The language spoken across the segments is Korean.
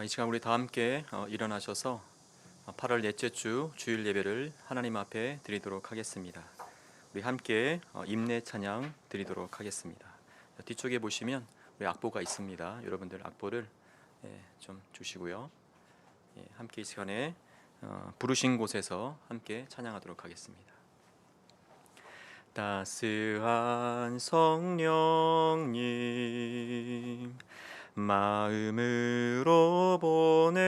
이 시간 우리 다 함께 일어나셔서 8월 넷째 주 주일 예배를 하나님 앞에 드리도록 하겠습니다. 우리 함께 임내 찬양 드리도록 하겠습니다. 뒤쪽에 보시면 우리 악보가 있습니다. 여러분들 악보를 좀 주시고요. 함께 이 시간에 부르신 곳에서 함께 찬양하도록 하겠습니다. 따스한 성령님 마음으로 보내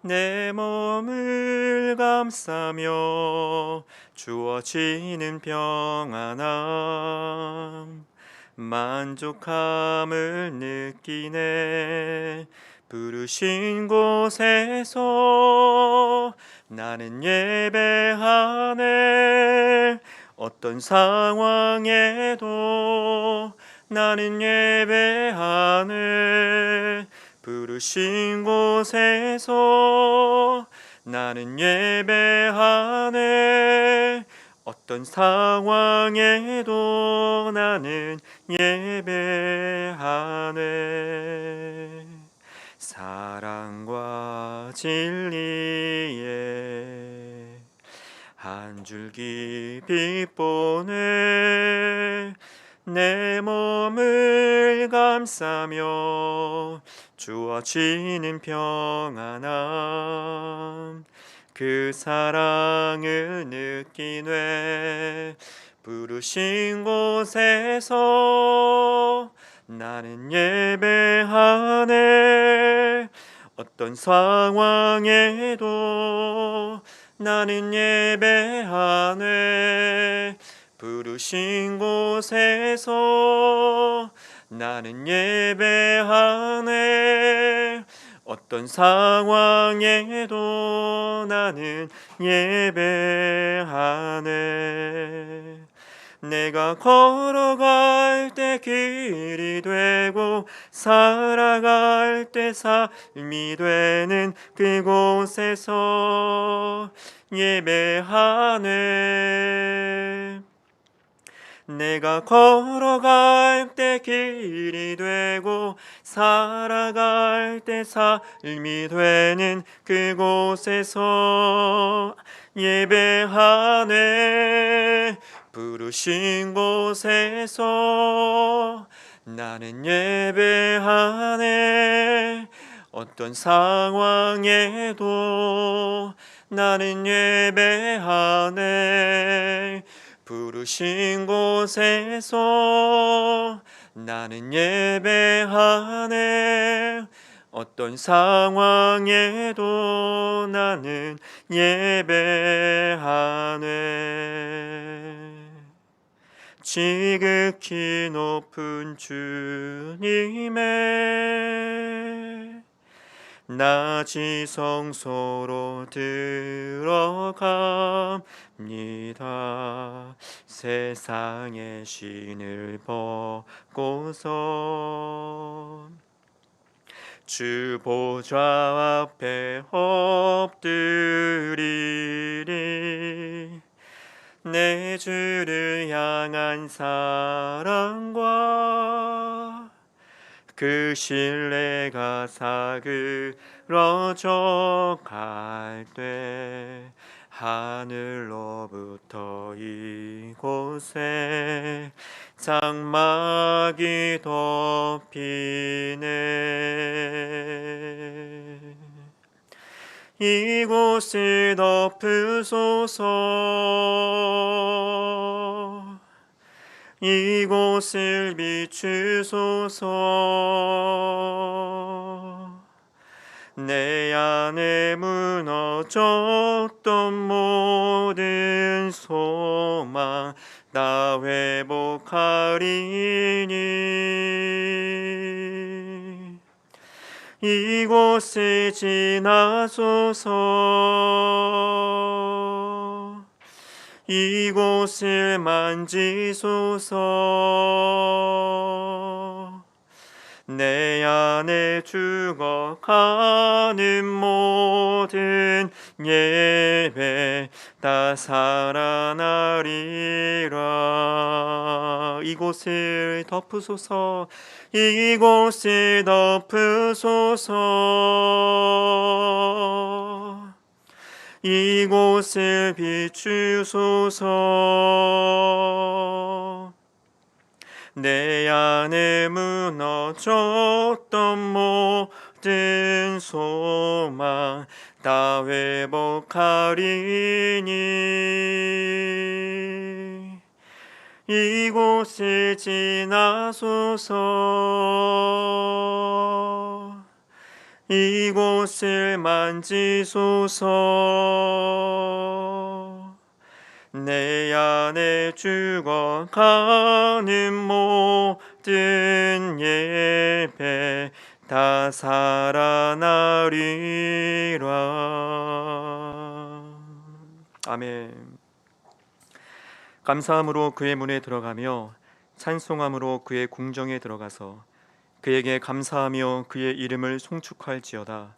내 몸을 감싸며 주어지는 평안함 만족함을 느끼네 부르신 곳에서 나는 예배하네 어떤 상황에도 나는 예배하네 부르신 곳에서 나는 예배하네 어떤 상황에도 나는 예배하네 사랑과 진리에 한 줄기 빛 보내 내 몸을 감싸며 주어지는 평안함 그 사랑을 느끼네 부르신 곳에서 나는 예배하네 어떤 상황에도 나는 예배하네 부르신 곳에서 나는 예배하네 어떤 상황에도 나는 예배하네 내가 걸어갈 때 길이 되고 살아갈 때 삶이 되는 그곳에서 예배하네 내가 걸어갈 때 길이 되고 살아갈 때 삶이 되는 그곳에서 예배하네 부르신 곳에서 나는 예배하네 어떤 상황에도 나는 예배하네 부르신 곳에서 나는 예배하네 어떤 상황에도 나는 예배하네 지극히 높은 주님의 낮이 성소로 들어갑니다 세상의 신을 벗고서 주 보좌 앞에 엎드리리 내 주를 향한 사랑과 그 신뢰가 사그러져 갈 때 하늘로부터 이곳에 장막이 덮이네 이곳을 덮으소서 이곳을 비추소서 내 안에 무너졌던 모든 소망 다 회복하리니 이곳을 지나소서 이곳을 만지소서 내 안에 죽어가는 모든 예배 다 살아나리라 이곳을 덮으소서. 이곳을 덮으소서. 이곳을 비추소서. 내 안에 무너졌던 모든 소망 다 회복하리니 이곳을 지나소서. 이곳을 만지소서. 내 안에 죽어가는 모든 예배 다 살아나리라. 아멘. 감사함으로 그의 문에 들어가며 찬송함으로 그의 궁정에 들어가서 그에게 감사하며 그의 이름을 송축할지어다.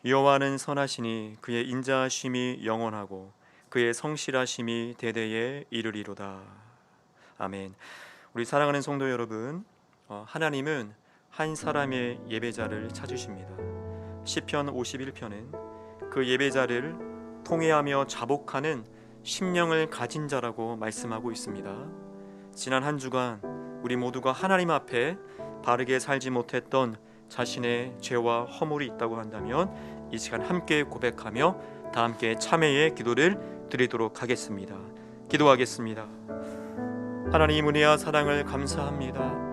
여호와는 선하시니 그의 인자하심이 영원하고 그의 성실하심이 대대에 이르리로다. 아멘. 우리 사랑하는 성도 여러분, 하나님은 한 사람의 예배자를 찾으십니다. 시편 51편은 그 예배자를 통회하며 자복하는 심령을 가진 자라고 말씀하고 있습니다. 지난 한 주간 우리 모두가 하나님 앞에 바르게 살지 못했던 자신의 죄와 허물이 있다고 한다면 이 시간 함께 고백하며 다 함께 참회의 기도를 드리도록 하겠습니다. 기도하겠습니다. 하나님 은혜와 사랑을 감사합니다.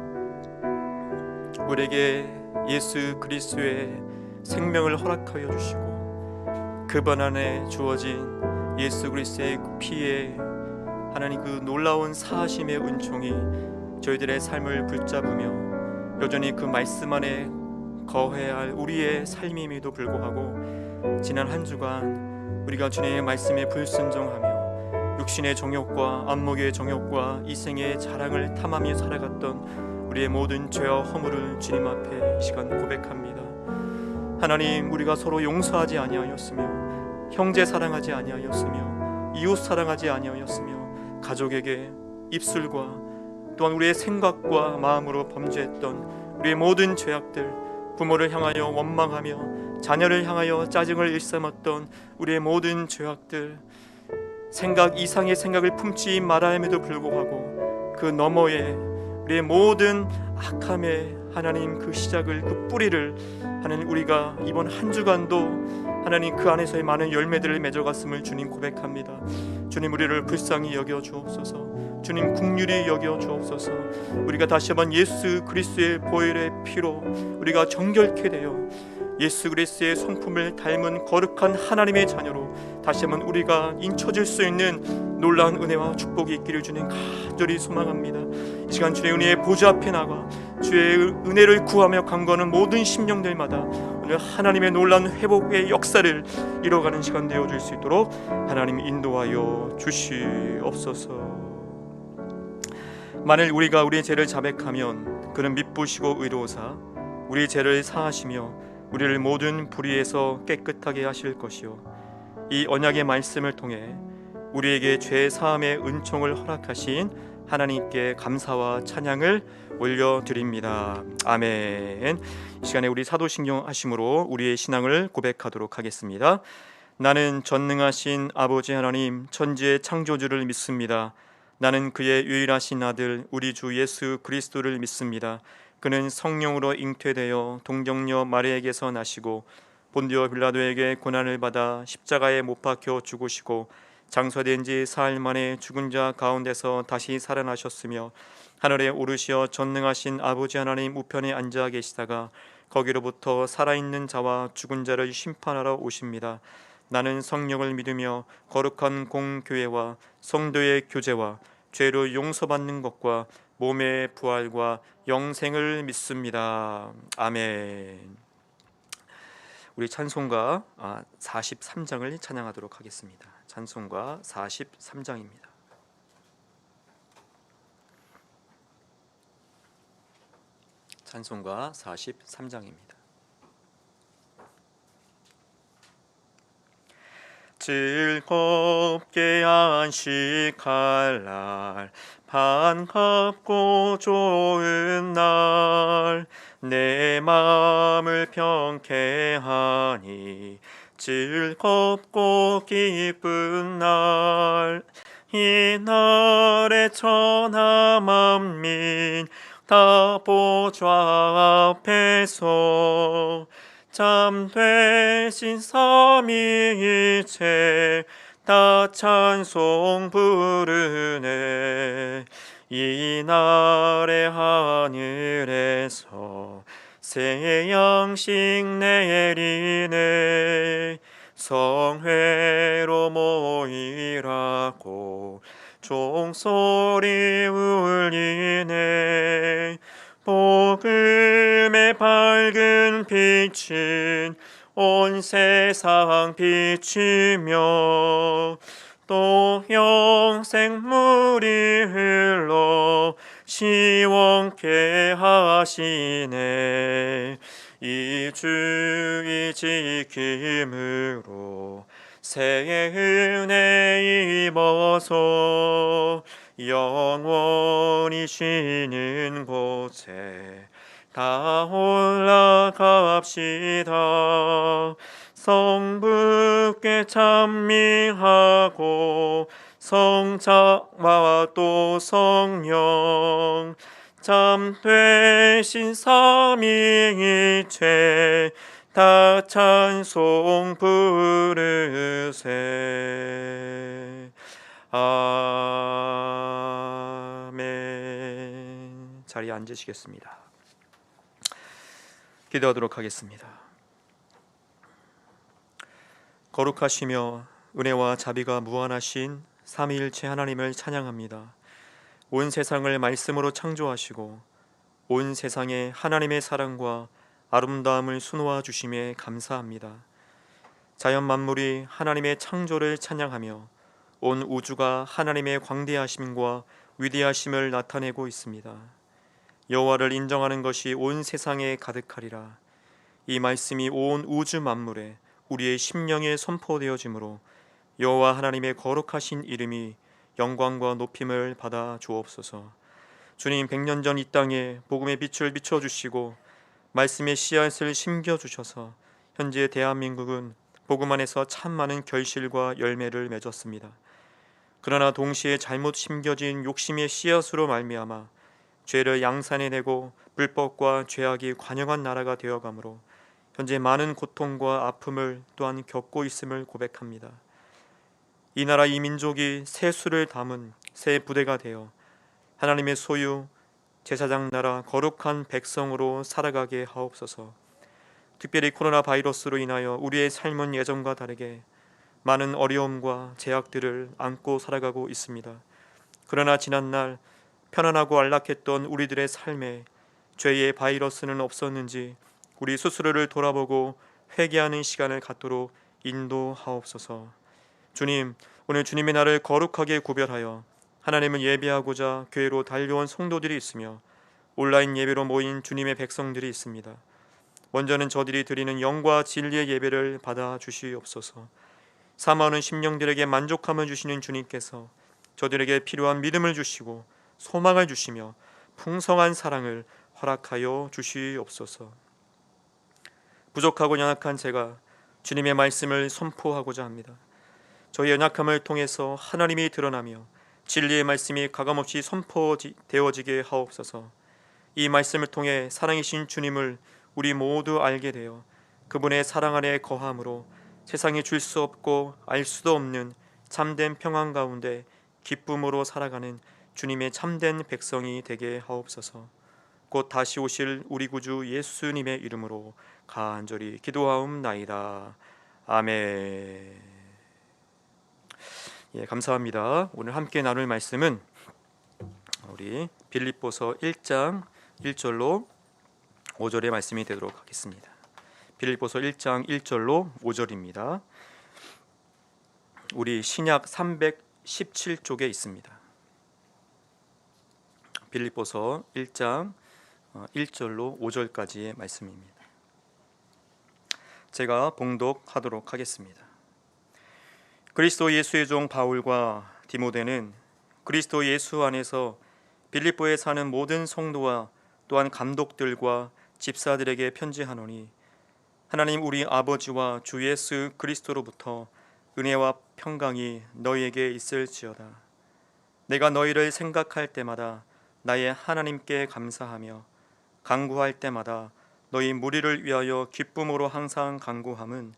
우리에게 예수 그리스도의 생명을 허락하여 주시고 그분 안에 주어진 예수 그리스도의 피에 하나님 그 놀라운 사하심의 은총이 저희들의 삶을 붙잡으며 여전히 그 말씀 안에 거해야 할 우리의 삶임에도 불구하고 지난 한 주간 우리가 주님의 말씀에 불순종하며 육신의 정욕과 안목의 정욕과 이생의 자랑을 탐하며 살아갔던 우리의 모든 죄와 허물을 주님 앞에 이 시간 고백합니다. 하나님, 우리가 서로 용서하지 아니하였으며 형제 사랑하지 아니하였으며 이웃 사랑하지 아니하였으며 가족에게 입술과 또한 우리의 생각과 마음으로 범죄했던 우리의 모든 죄악들, 부모를 향하여 원망하며 자녀를 향하여 짜증을 일삼았던 우리의 모든 죄악들, 생각 이상의 생각을 품지 말아야함에도 불구하고 그 너머에 우리의 모든 악함의 하나님 그 시작을 그 뿌리를 하나님 우리가 이번 한 주간도 하나님 그 안에서의 많은 열매들을 맺어갔음을 주님 고백합니다. 주님, 우리를 불쌍히 여겨 주옵소서. 주님, 긍휼히 여겨 주옵소서. 우리가 다시 한번 예수 그리스도의 보혈의 피로 우리가 정결케 되어 예수 그리스도의 성품을 닮은 거룩한 하나님의 자녀로 다시 한번 우리가 인쳐질 수 있는 놀라운 은혜와 축복이 있기를 주님 간절히 소망합니다. 이 시간 주의 은혜의 보좌 앞에 나가 주의 은혜를 구하며 간구하는 모든 심령들마다 오늘 하나님의 놀라운 회복의 역사를 이뤄가는 시간 되어줄 수 있도록 하나님 인도하여 주시옵소서. 만일 우리가 우리의 죄를 자백하면 그는 미쁘시고 의로우사 우리 죄를 사하시며 우리를 모든 불의에서 깨끗하게 하실 것이요 이 언약의 말씀을 통해 우리에게 죄 사함의 은총을 허락하신 하나님께 감사와 찬양을 올려드립니다. 아멘. 이 시간에 우리 사도신경 하심으로 우리의 신앙을 고백하도록 하겠습니다. 나는 전능하신 아버지 하나님 천지의 창조주를 믿습니다. 나는 그의 유일하신 아들 우리 주 예수 그리스도를 믿습니다. 그는 성령으로 잉태되어 동정녀 마리아에게서 나시고 본디오 빌라도에게 고난을 받아 십자가에 못 박혀 죽으시고 장사된 지 사흘 만에 죽은 자 가운데서 다시 살아나셨으며 하늘에 오르시어 전능하신 아버지 하나님 우편에 앉아 계시다가 거기로부터 살아있는 자와 죽은 자를 심판하러 오십니다. 나는 성령을 믿으며 거룩한 공교회와 성도의 교제와 죄로 용서받는 것과 몸의 부활과 영생을 믿습니다. 아멘. 우리 찬송가 43장을 찬양하도록 하겠습니다. 찬송가 43장입니다. 찬송가 43장입니다. 즐겁게 안식할 날, 반갑고 좋은 날, 내 마음을 평케하니 즐겁고 기쁜 날, 이날에 천하 만민 다 보좌 앞에서 참되신 삼위일체 다 찬송 부르네. 이날에 하늘에서 새 양식 내리네. 성회로 모이라고 종소리 울리네. 복음의 밝은 빛은 온 세상 비치며 또 영생물이 흘러 시원케 하시네. 이 주의 지킴으로 새 은혜 입어서 영원히 쉬는 곳에 다 올라갑시다. 성부께 찬미하고 성자와 또 성령 참되신 삼위일체 다 찬송 부르세. 아멘. 자리에 앉으시겠습니다. 기도하도록 하겠습니다. 거룩하시며 은혜와 자비가 무한하신 삼위일체 하나님을 찬양합니다. 온 세상을 말씀으로 창조하시고 온 세상에 하나님의 사랑과 아름다움을 수놓아 주심에 감사합니다. 자연 만물이 하나님의 창조를 찬양하며 온 우주가 하나님의 광대하심과 위대하심을 나타내고 있습니다. 여호와를 인정하는 것이 온 세상에 가득하리라. 이 말씀이 온 우주 만물에 우리의 심령에 선포되어지므로 여호와 하나님의 거룩하신 이름이 영광과 높임을 받아 주옵소서. 주님, 100년 전 이 땅에 복음의 빛을 비춰주시고 말씀의 씨앗을 심겨주셔서 현재 대한민국은 복음 안에서 참 많은 결실과 열매를 맺었습니다. 그러나 동시에 잘못 심겨진 욕심의 씨앗으로 말미암아 죄를 양산해내고 불법과 죄악이 관영한 나라가 되어가므로 현재 많은 고통과 아픔을 또한 겪고 있음을 고백합니다. 이 나라 이 민족이 새 수를 담은 새 부대가 되어 하나님의 소유 제사장 나라 거룩한 백성으로 살아가게 하옵소서. 특별히 코로나 바이러스로 인하여 우리의 삶은 예전과 다르게 많은 어려움과 제약들을 안고 살아가고 있습니다. 그러나 지난날 편안하고 안락했던 우리들의 삶에 죄의 바이러스는 없었는지 우리 스스로를 돌아보고 회개하는 시간을 갖도록 인도하옵소서. 주님, 오늘 주님의 날을 거룩하게 구별하여 하나님을 예배하고자 교회로 달려온 성도들이 있으며 온라인 예배로 모인 주님의 백성들이 있습니다. 먼저는 저들이 드리는 영과 진리의 예배를 받아 주시옵소서. 사모하는 심령들에게 만족함을 주시는 주님께서 저들에게 필요한 믿음을 주시고 소망을 주시며 풍성한 사랑을 허락하여 주시옵소서. 부족하고 연약한 제가 주님의 말씀을 선포하고자 합니다. 저희 연약함을 통해서 하나님이 드러나며 진리의 말씀이 가감없이 선포되어지게 하옵소서. 이 말씀을 통해 사랑이신 주님을 우리 모두 알게 되어 그분의 사랑 안에 거함으로 세상이 줄 수 없고 알 수도 없는 참된 평안 가운데 기쁨으로 살아가는 주님의 참된 백성이 되게 하옵소서. 곧 다시 오실 우리 구주 예수님의 이름으로 간절히 기도하옵나이다. 아멘. 감사합니다. 오늘 함께 나눌 말씀은 우리 빌립보서 1장 1절로 5절의 말씀이 되도록 하겠습니다. 빌립보서 1장 1절로 5절입니다. 우리 신약 317쪽에 있습니다. 빌립보서 1장 1절로 5절까지의 말씀입니다. 제가 봉독하도록 하겠습니다. 그리스도 예수의 종 바울과 디모데는 그리스도 예수 안에서 빌립보에 사는 모든 성도와 또한 감독들과 집사들에게 편지하노니 하나님 우리 아버지와 주 예수 그리스도로부터 은혜와 평강이 너희에게 있을지어다. 내가 너희를 생각할 때마다 나의 하나님께 감사하며 간구할 때마다 너희 무리를 위하여 기쁨으로 항상 간구함은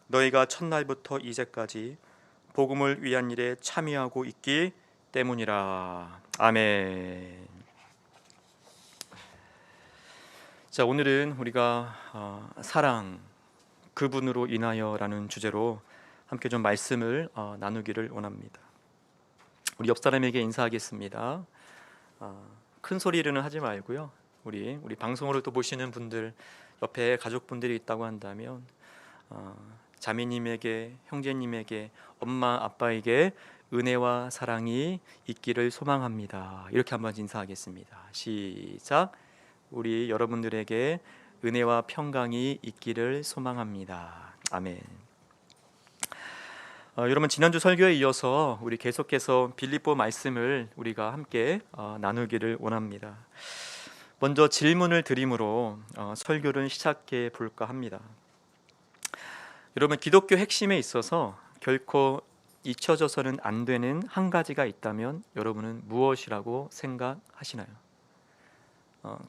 너희가 첫날부터 이제까지 복음을 위한 일에 참여하고 있기 때문이라. 아멘. 자, 오늘은 우리가 사랑, 그분으로 인하여라는 주제로 함께 좀 말씀을 나누기를 원합니다. 우리 옆 사람에게 인사하겠습니다. 큰 소리로는 하지 말고요. 우리 방송으로 또 보시는 분들, 옆에 가족분들이 있다고 한다면 자매님에게, 형제님에게, 엄마, 아빠에게 은혜와 사랑이 있기를 소망합니다. 이렇게 한번 인사하겠습니다. 시작. 우리 여러분들에게 은혜와 평강이 있기를 소망합니다. 아멘. 여러분, 지난주 설교에 이어서 우리 계속해서 빌립보 말씀을 우리가 함께 나누기를 원합니다. 먼저 질문을 드림으로 설교를 시작해 볼까 합니다. 여러분, 기독교 핵심에 있어서 결코 잊혀져서는 안 되는 한 가지가 있다면 여러분은 무엇이라고 생각하시나요?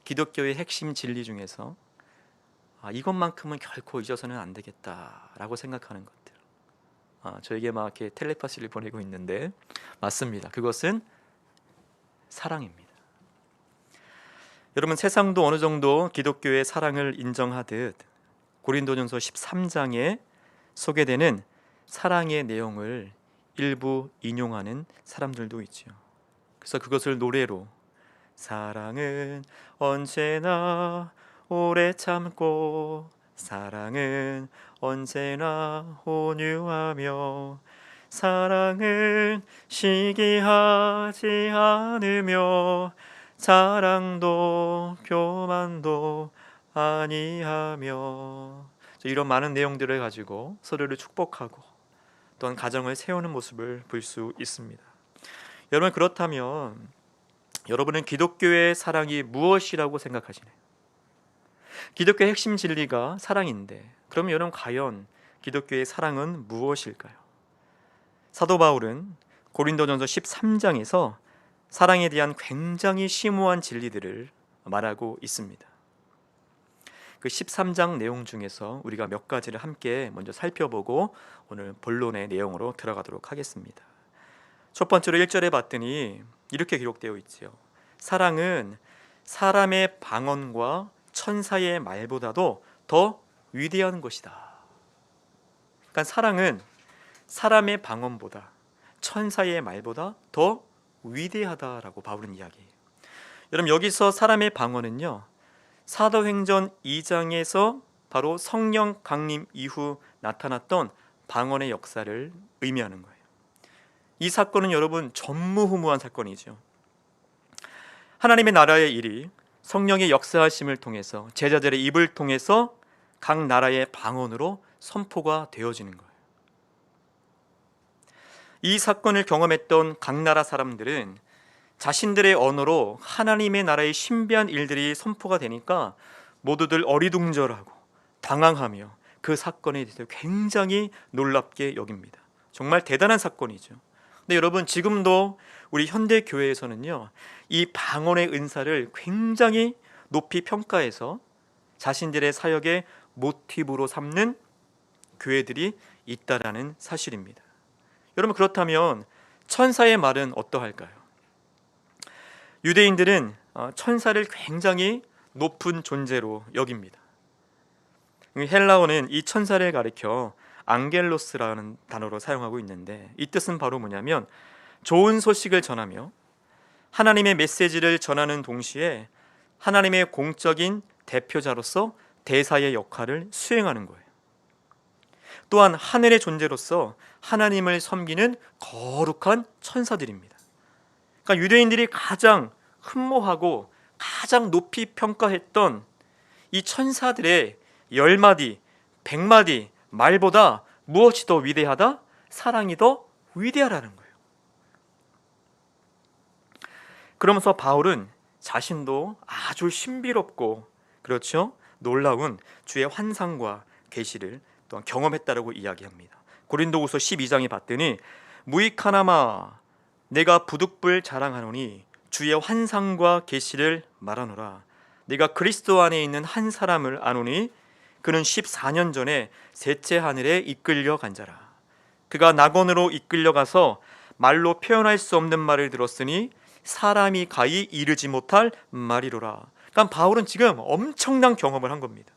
기독교의 핵심 진리 중에서 이것만큼은 결코 잊어서는 안 되겠다라고 생각하는 것들. 저에게 막 이렇게 텔레파시를 보내고 있는데 맞습니다. 그것은 사랑입니다. 여러분, 세상도 어느 정도 기독교의 사랑을 인정하듯 고린도전서 13장에 소개되는 사랑의 내용을 일부 인용하는 사람들도 있죠. 그래서 그것을 노래로 사랑은 언제나 오래 참고 사랑은 언제나 온유하며 사랑은 시기하지 않으며 자랑도 교만도 아니하며 이런 많은 내용들을 가지고 서로를 축복하고 또한 가정을 세우는 모습을 볼 수 있습니다. 여러분, 그렇다면 여러분은 기독교의 사랑이 무엇이라고 생각하시나요? 기독교의 핵심 진리가 사랑인데 그러면 여러분, 과연 기독교의 사랑은 무엇일까요? 사도 바울은 고린도전서 13장에서 사랑에 대한 굉장히 심오한 진리들을 말하고 있습니다. 그 13장 내용 중에서 우리가 몇 가지를 함께 먼저 살펴보고 오늘 본론의 내용으로 들어가도록 하겠습니다. 첫 번째로 1절에 봤더니 이렇게 기록되어 있죠. 사랑은 사람의 방언과 천사의 말보다도 더 위대한 것이다. 그러니까 사랑은 사람의 방언보다 천사의 말보다 더 위대하다라고 바울은 이야기해요. 여러분, 여기서 사람의 방언은요, 사도행전 2장에서 바로 성령 강림 이후 나타났던 방언의 역사를 의미하는 거예요. 이 사건은 여러분 전무후무한 사건이죠. 하나님의 나라의 일이 성령의 역사하심을 통해서 제자들의 입을 통해서 각 나라의 방언으로 선포가 되어지는 거예요. 이 사건을 경험했던 각 나라 사람들은 자신들의 언어로 하나님의 나라의 신비한 일들이 선포가 되니까 모두들 어리둥절하고 당황하며 그 사건에 대해서 굉장히 놀랍게 여깁니다. 정말 대단한 사건이죠. 근데 여러분, 지금도 우리 현대 교회에서는요, 이 방언의 은사를 굉장히 높이 평가해서 자신들의 사역의 모티브로 삼는 교회들이 있다라는 사실입니다. 여러분, 그렇다면 천사의 말은 어떠할까요? 유대인들은 천사를 굉장히 높은 존재로 여깁니다. 헬라어는 이 천사를 가리켜 앙겔로스라는 단어로 사용하고 있는데 이 뜻은 바로 뭐냐면 좋은 소식을 전하며 하나님의 메시지를 전하는 동시에 하나님의 공적인 대표자로서 대사의 역할을 수행하는 거예요. 또한 하늘의 존재로서 하나님을 섬기는 거룩한 천사들입니다. 그러니까 유대인들이 가장 흠모하고 가장 높이 평가했던 이 천사들의 10마디, 100마디 말보다 무엇이 더 위대하다? 사랑이 더 위대하라는 거예요. 그러면서 바울은 자신도 아주 신비롭고 그렇죠? 놀라운 주의 환상과 계시를 또한 경험했다라고 이야기합니다. 고린도후서 12장에 봤더니 무익하나마 내가 부득불 자랑하노니 주의 환상과 계시를 말하노라. 내가 그리스도 안에 있는 한 사람을 아노니 그는 14년 전에 셋째 하늘에 이끌려 간 자라. 그가 낙원으로 이끌려가서 말로 표현할 수 없는 말을 들었으니 사람이 가히 이르지 못할 말이로라. 그러니까 바울은 지금 엄청난 경험을 한 겁니다.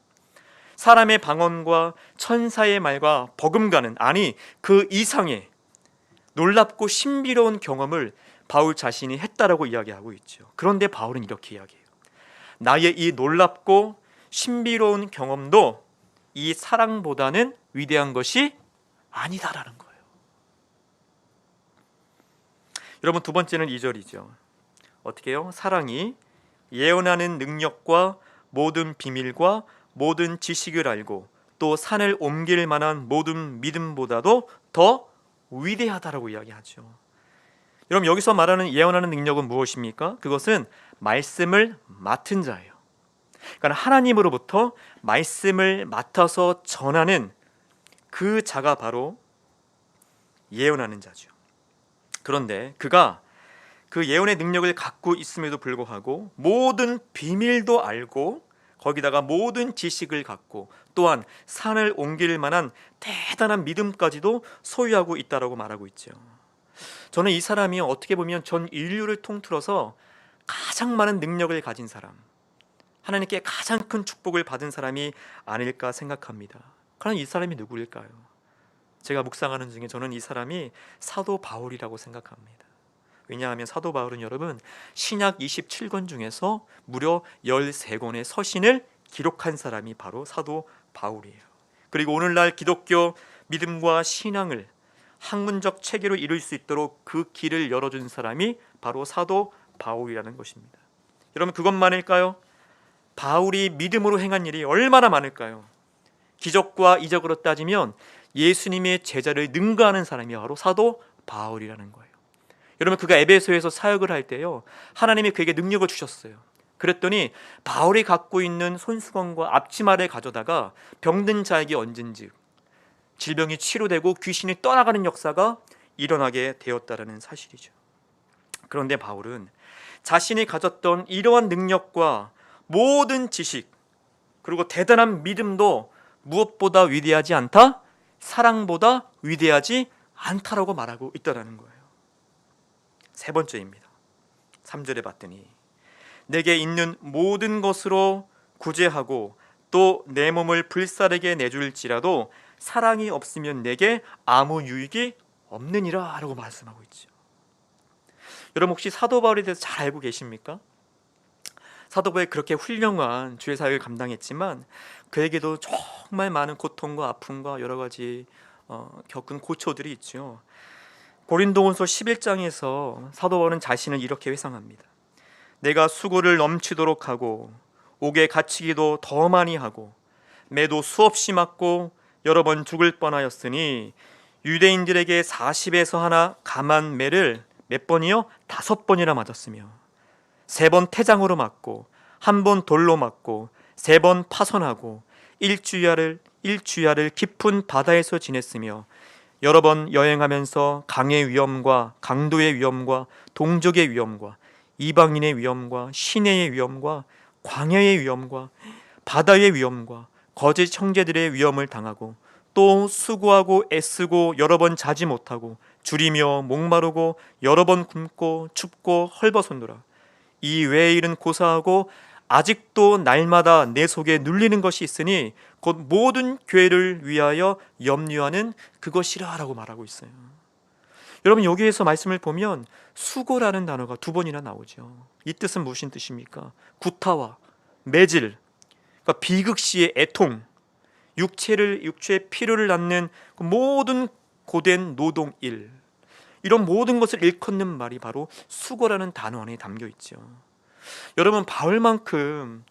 사람의 방언과 천사의 말과 버금가는, 아니 그 이상의 놀랍고 신비로운 경험을 바울 자신이 했다라고 이야기하고 있죠. 그런데 바울은 이렇게 이야기해요. 나의 이 놀랍고 신비로운 경험도 이 사랑보다는 위대한 것이 아니다라는 거예요. 여러분, 두 번째는 2절이죠. 어떻게 해요? 사랑이 예언하는 능력과 모든 비밀과 모든 지식을 알고 또 산을 옮길 만한 모든 믿음보다도 더 위대하다라고 이야기하죠. 여러분, 여기서 말하는 예언하는 능력은 무엇입니까? 그것은 말씀을 맡은 자예요. 그러니까 하나님으로부터 말씀을 맡아서 전하는 그 자가 바로 예언하는 자죠. 그런데 그가 그 예언의 능력을 갖고 있음에도 불구하고 모든 비밀도 알고 거기다가 모든 지식을 갖고 또한 산을 옮길 만한 대단한 믿음까지도 소유하고 있다라고 말하고 있죠. 저는 이 사람이 어떻게 보면 전 인류를 통틀어서 가장 많은 능력을 가진 사람, 하나님께 가장 큰 축복을 받은 사람이 아닐까 생각합니다. 그럼 이 사람이 누구일까요? 제가 묵상하는 중에 저는 이 사람이 사도 바울이라고 생각합니다. 왜냐하면 사도 바울은 여러분 신약 27권 중에서 무려 13권의 서신을 기록한 사람이 바로 사도 바울이에요. 그리고 오늘날 기독교 믿음과 신앙을 학문적 체계로 이룰 수 있도록 그 길을 열어준 사람이 바로 사도 바울이라는 것입니다. 여러분, 그것만일까요? 바울이 믿음으로 행한 일이 얼마나 많을까요? 기적과 이적으로 따지면 예수님의 제자를 능가하는 사람이 바로 사도 바울이라는 거예요. 여러분, 그가 에베소에서 사역을 할 때요, 하나님이 그에게 능력을 주셨어요. 그랬더니 바울이 갖고 있는 손수건과 앞치마를 가져다가 병든 자에게 얹은즉 질병이 치료되고 귀신이 떠나가는 역사가 일어나게 되었다라는 사실이죠. 그런데 바울은 자신이 가졌던 이러한 능력과 모든 지식 그리고 대단한 믿음도 무엇보다 위대하지 않다? 사랑보다 위대하지 않다라고 말하고 있다라는 거예요. 세 번째입니다. 3절에 봤더니 내게 있는 모든 것으로 구제하고 또 내 몸을 불사르게 내줄지라도 사랑이 없으면 내게 아무 유익이 없느니라 라고 말씀하고 있죠. 여러분, 혹시 사도 바울에 대해서 잘 알고 계십니까? 사도 바울이 그렇게 훌륭한 주의 사역을 감당했지만 그에게도 정말 많은 고통과 아픔과 여러 가지 겪은 고초들이 있죠. 고린도후서 11장에서 사도 바울은 자신을 이렇게 회상합니다. 내가 수고를 넘치도록 하고 옥에 갇히기도 더 많이 하고 매도 수없이 맞고 여러 번 죽을 뻔하였으니 유대인들에게 40에서 하나 감한 매를 몇 번이요? 5번이나 맞았으며 3번 태장으로 맞고 1번 돌로 맞고 3번 파손하고 일주야를 깊은 바다에서 지냈으며 여러 번 여행하면서 강의 위험과 강도의 위험과 동족의 위험과 이방인의 위험과 시내의 위험과 광야의 위험과 바다의 위험과 거짓 형제들의 위험을 당하고 또 수고하고 애쓰고 여러 번 자지 못하고 줄이며 목마르고 여러 번 굶고 춥고 헐벗었노라. 이 외의 일은 고사하고 아직도 날마다 내 속에 눌리는 것이 있으니 곧 모든 교회를 위하여 염려하는 그것이라 라고 말하고 있어요. 여러분, 여기에서 말씀을 보면 수고라는 단어가 2번이나 나오죠. 이 뜻은 무슨 뜻입니까? 구타와 매질, 그러니까 비극시의 애통, 육체의 필요를 낳는 그 모든 고된 노동일, 이런 모든 것을 일컫는 말이 바로 수고라는 단어 안에 담겨 있죠. 여러분, 바울만큼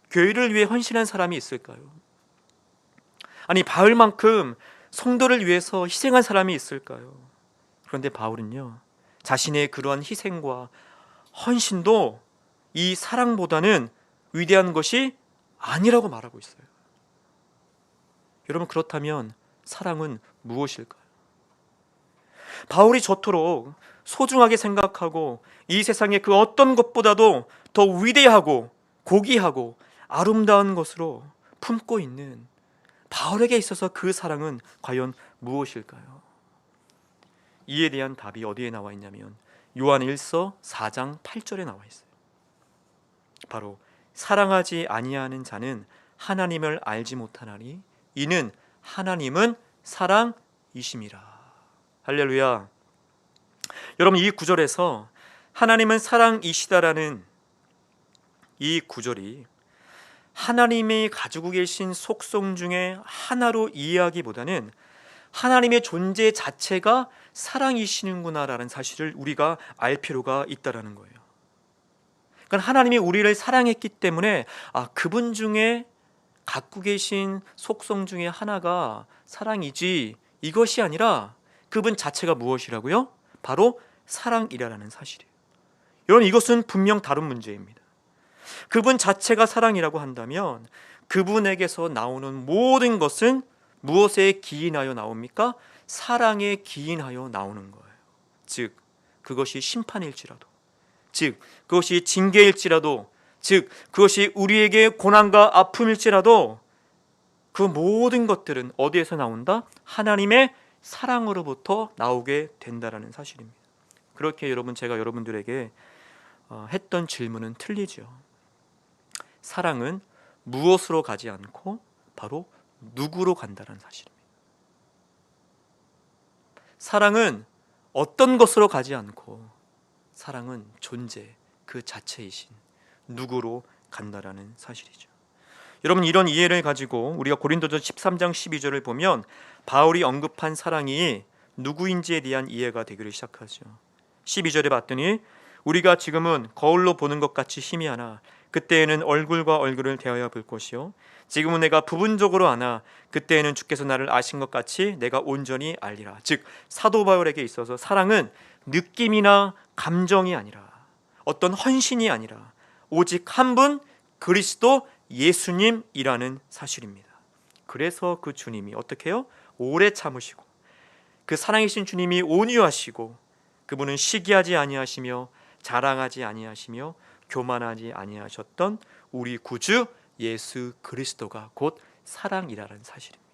교회를 위해 헌신한 사람이 있을까요? 아니, 바울만큼 성도를 위해서 희생한 사람이 있을까요? 그런데 바울은요, 자신의 그러한 희생과 헌신도 이 사랑보다는 위대한 것이 아니라고 말하고 있어요. 여러분, 그렇다면 사랑은 무엇일까요? 바울이 저토록 소중하게 생각하고 이 세상의 그 어떤 것보다도 더 위대하고 고귀하고 아름다운 것으로 품고 있는 바울에게 있어서 그 사랑은 과연 무엇일까요? 이에 대한 답이 어디에 나와 있냐면 요한 1서 4장 8절에 나와 있어요. 바로 사랑하지 아니하는 자는 하나님을 알지 못하나니 이는 하나님은 사랑이심이라. 할렐루야. 여러분, 이 구절에서 하나님은 사랑이시다라는 이 구절이 하나님이 가지고 계신 속성 중에 하나로 이해하기보다는 하나님의 존재 자체가 사랑이시는구나라는 사실을 우리가 알 필요가 있다라는 거예요. 그러니까 하나님이 우리를 사랑했기 때문에 그분 중에 갖고 계신 속성 중에 하나가 사랑이지, 이것이 아니라 그분 자체가 무엇이라고요? 바로 사랑이라는 사실이에요. 여러분, 이것은 분명 다른 문제입니다. 그분 자체가 사랑이라고 한다면 그분에게서 나오는 모든 것은 무엇에 기인하여 나옵니까? 사랑에 기인하여 나오는 거예요. 즉 그것이 심판일지라도, 즉 그것이 징계일지라도, 즉 그것이 우리에게 고난과 아픔일지라도 그 모든 것들은 어디에서 나온다? 하나님의 사랑으로부터 나오게 된다라는 사실입니다. 그렇게 여러분, 제가 여러분들에게 했던 질문은 틀리죠. 사랑은 무엇으로 가지 않고 바로 누구로 간다는 사실입니다. 사랑은 어떤 것으로 가지 않고 사랑은 존재 그 자체이신 누구로 간다라는 사실이죠. 여러분, 이런 이해를 가지고 우리가 고린도전 13장 12절을 보면 바울이 언급한 사랑이 누구인지에 대한 이해가 되기를 시작하죠. 12절에 봤더니 우리가 지금은 거울로 보는 것 같이 희미하나 그때에는 얼굴과 얼굴을 대하여 볼 것이요 지금은 내가 부분적으로 아나 그때에는 주께서 나를 아신 것 같이 내가 온전히 알리라. 즉 사도 바울에게 있어서 사랑은 느낌이나 감정이 아니라 어떤 헌신이 아니라 오직 한 분 그리스도 예수님이라는 사실입니다. 그래서 그 주님이 어떻게 해요? 오래 참으시고 그 사랑이신 주님이 온유하시고 그분은 시기하지 아니하시며 자랑하지 아니하시며 교만하지 아니하셨던 우리 구주 예수 그리스도가 곧 사랑이라는 사실입니다.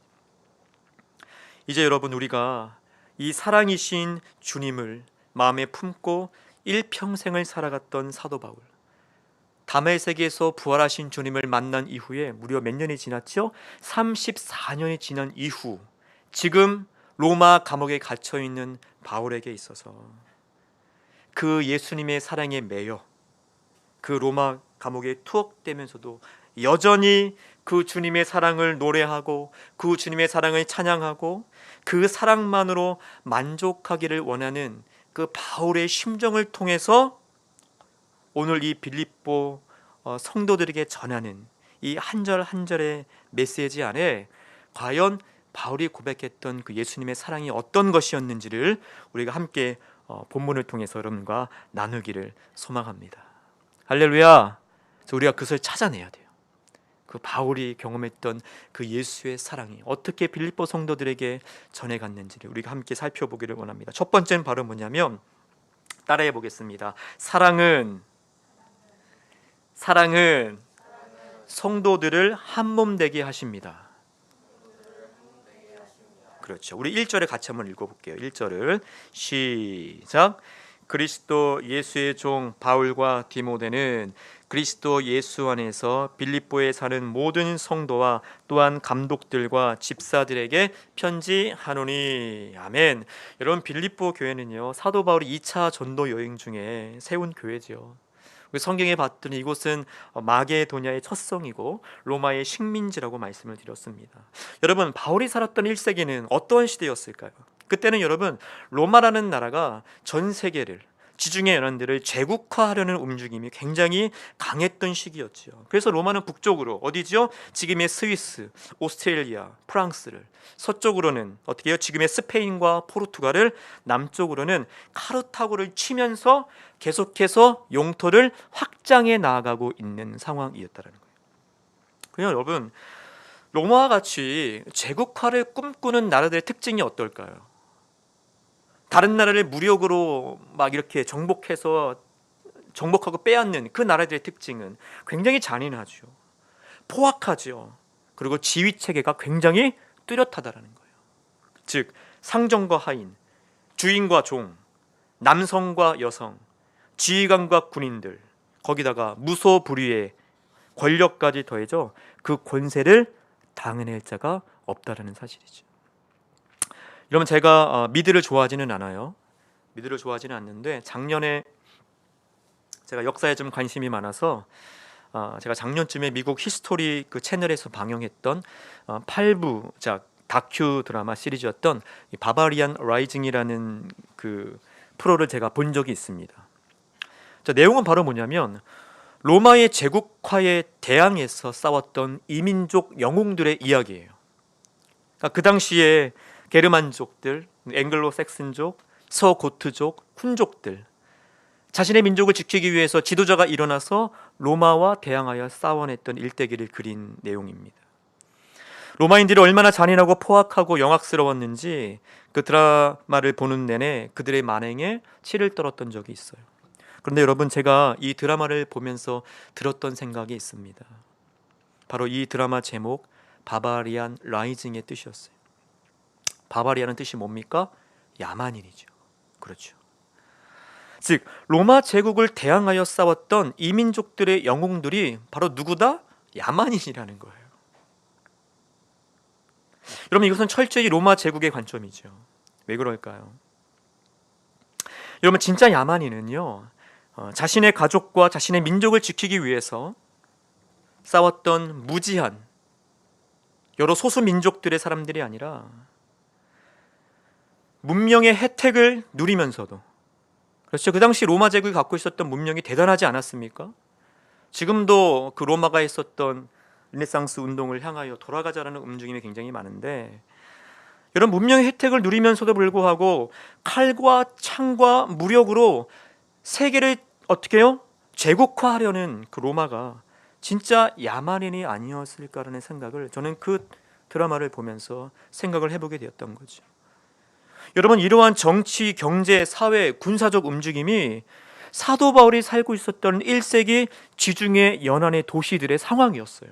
이제 여러분, 우리가 이 사랑이신 주님을 마음에 품고 일평생을 살아갔던 사도 바울, 다메섹에서 부활하신 주님을 만난 이후에 무려 몇 년이 지났죠? 34년이 지난 이후 지금 로마 감옥에 갇혀 있는 바울에게 있어서 그 예수님의 사랑에 매여 그 로마 감옥에 투옥되면서도 여전히 그 주님의 사랑을 노래하고 그 주님의 사랑을 찬양하고 그 사랑만으로 만족하기를 원하는 그 바울의 심정을 통해서 오늘 이 빌립보 성도들에게 전하는 이 한 절 한 절의 메시지 안에 과연 바울이 고백했던 그 예수님의 사랑이 어떤 것이었는지를 우리가 함께 본문을 통해서 여러분과 나누기를 소망합니다. 할렐루야. 우리가 그것을 찾아내야 돼요. 그 바울이 경험했던 그 예수의 사랑이 어떻게 빌립보 성도들에게 전해갔는지를 우리가 함께 살펴보기를 원합니다. 첫 번째는 바로 뭐냐면, 따라해 보겠습니다. 사랑은 성도들을 한 몸 되게 하십니다. 그렇죠. 우리 1절에 같이 한번 읽어볼게요. 1절을 시작. 그리스도 예수의 종 바울과 디모데는 그리스도 예수 안에서 빌립보에 사는 모든 성도와 또한 감독들과 집사들에게 편지하노니. 아멘. 여러분, 빌립보 교회는요, 사도 바울이 2차 전도 여행 중에 세운 교회죠. 성경에 봤더니 이곳은 마게도냐의 첫 성이고 로마의 식민지라고 말씀을 드렸습니다. 여러분, 바울이 살았던 1세기는 어떠한 시대였을까요? 그때는 여러분, 로마라는 나라가 전 세계를 지중해 연안들을 제국화하려는 움직임이 굉장히 강했던 시기였죠. 그래서 로마는 북쪽으로 어디죠? 지금의 스위스, 오스트레일리아, 프랑스를, 서쪽으로는 어떻게 해요? 지금의 스페인과 포르투갈을, 남쪽으로는 카르타고를 치면서 계속해서 영토를 확장해 나아가고 있는 상황이었다는 거예요. 그냥 여러분, 로마와 같이 제국화를 꿈꾸는 나라들의 특징이 어떨까요? 다른 나라를 무력으로 막 이렇게 정복하고 빼앗는 그 나라들의 특징은 굉장히 잔인하죠. 포악하죠. 그리고 지휘 체계가 굉장히 뚜렷하다라는 거예요. 즉 상정과 하인, 주인과 종, 남성과 여성, 지휘관과 군인들, 거기다가 무소불위의 권력까지 더해져 그 권세를 당해낼 자가 없다라는 사실이죠. 여러분, 제가 미드를 좋아하지는 않아요. 미드를 좋아하지는 않는데 작년에 제가 역사에 좀 관심이 많아서 제가 작년쯤에 미국 히스토리 그 채널에서 방영했던 8부작 다큐 드라마 시리즈였던 바바리안 라이징이라는 그 프로를 제가 본 적이 있습니다. 자, 내용은 바로 뭐냐면 로마의 제국화에 대항해서 싸웠던 이민족 영웅들의 이야기예요. 그러니까 그 당시에 게르만족들, 앵글로색슨족, 서고트족, 훈족들, 자신의 민족을 지키기 위해서 지도자가 일어나서 로마와 대항하여 싸워냈던 일대기를 그린 내용입니다. 로마인들이 얼마나 잔인하고 포악하고 영악스러웠는지 그 드라마를 보는 내내 그들의 만행에 치를 떨었던 적이 있어요. 그런데 여러분, 제가 이 드라마를 보면서 들었던 생각이 있습니다. 바로 이 드라마 제목 바바리안 라이징의 뜻이었어요. 바바리안은 뜻이 뭡니까? 야만인이죠. 그렇죠. 즉 로마 제국을 대항하여 싸웠던 이민족들의 영웅들이 바로 누구다? 야만인이라는 거예요. 여러분, 이것은 철저히 로마 제국의 관점이죠. 왜 그럴까요? 여러분, 진짜 야만인은요, 자신의 가족과 자신의 민족을 지키기 위해서 싸웠던 무지한 여러 소수 민족들의 사람들이 아니라 문명의 혜택을 누리면서도, 그렇죠, 그 당시 로마 제국이 갖고 있었던 문명이 대단하지 않았습니까? 지금도 그 로마가 있었던 르네상스 운동을 향하여 돌아가자라는 움직임이 굉장히 많은데, 이런 문명의 혜택을 누리면서도 불구하고 칼과 창과 무력으로 세계를 어떻게 해요? 제국화하려는 그 로마가 진짜 야만인이 아니었을까라는 생각을 저는 그 드라마를 보면서 생각을 해보게 되었던 거죠. 여러분, 이러한 정치, 경제, 사회, 군사적 움직임이 사도 바울이 살고 있었던 1세기 지중해 연안의 도시들의 상황이었어요.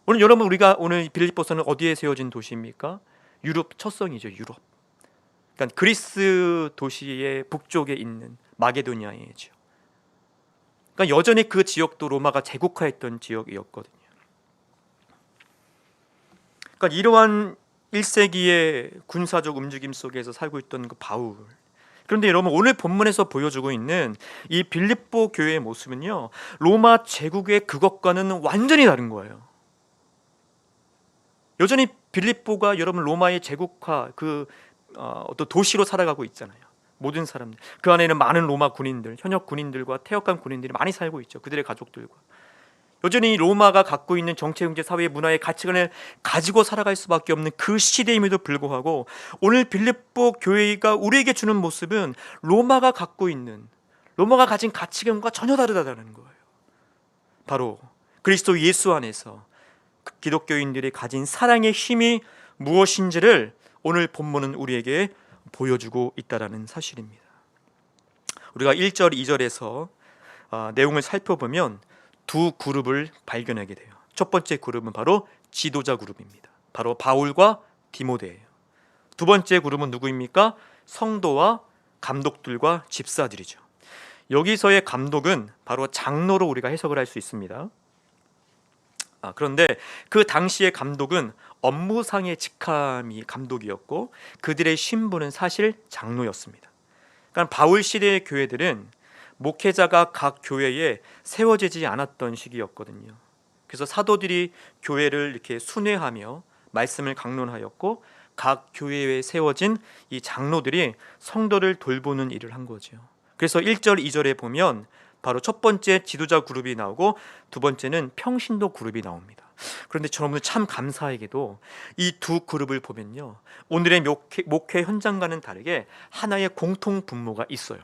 오늘 여러분, 우리가 오늘 빌립보서는 어디에 세워진 도시입니까? 유럽 첫성이죠. 유럽. 그러니까 그리스 도시의 북쪽에 있는 마게도니아이죠. 그러니까 여전히 그 지역도 로마가 제국화했던 지역이었거든요. 그러니까 이러한 1세기의 군사적 움직임 속에서 살고 있던 그 바울. 그런데 여러분, 오늘 본문에서 보여주고 있는 이 빌립보 교회의 모습은요, 로마 제국의 그것과는 완전히 다른 거예요. 여전히 빌립보가 여러분 로마의 제국화 어떤 도시로 살아가고 있잖아요. 모든 사람들, 그 안에는 많은 로마 군인들, 현역 군인들과 퇴역한 군인들이 많이 살고 있죠. 그들의 가족들과. 여전히 로마가 갖고 있는 정치, 경제, 사회, 문화의 가치관을 가지고 살아갈 수밖에 없는 그 시대임에도 불구하고 오늘 빌립보 교회가 우리에게 주는 모습은 로마가 가진 가치관과 전혀 다르다는 거예요. 바로 그리스도 예수 안에서 기독교인들이 가진 사랑의 힘이 무엇인지를 오늘 본문은 우리에게 보여주고 있다는 사실입니다. 우리가 1절, 2절에서 내용을 살펴보면 두 그룹을 발견하게 돼요. 첫 번째 그룹은 바로 지도자 그룹입니다. 바로 바울과 디모데예요. 두 번째 그룹은 누구입니까? 성도와 감독들과 집사들이죠. 여기서의 감독은 바로 장로로 우리가 해석을 할 수 있습니다. 그런데 그 당시의 감독은 업무상의 직함이 감독이었고 그들의 신분은 사실 장로였습니다. 그러니까 바울 시대의 교회들은 목회자가 각 교회에 세워지지 않았던 시기였거든요. 그래서 사도들이 교회를 이렇게 순회하며 말씀을 강론하였고 각 교회에 세워진 이 장로들이 성도를 돌보는 일을 한 거죠. 그래서 1절, 2절에 보면 바로 첫 번째 지도자 그룹이 나오고 두 번째는 평신도 그룹이 나옵니다. 그런데 여러분 참 감사하게도 이 두 그룹을 보면요, 오늘의 목회 현장과는 다르게 하나의 공통 분모가 있어요.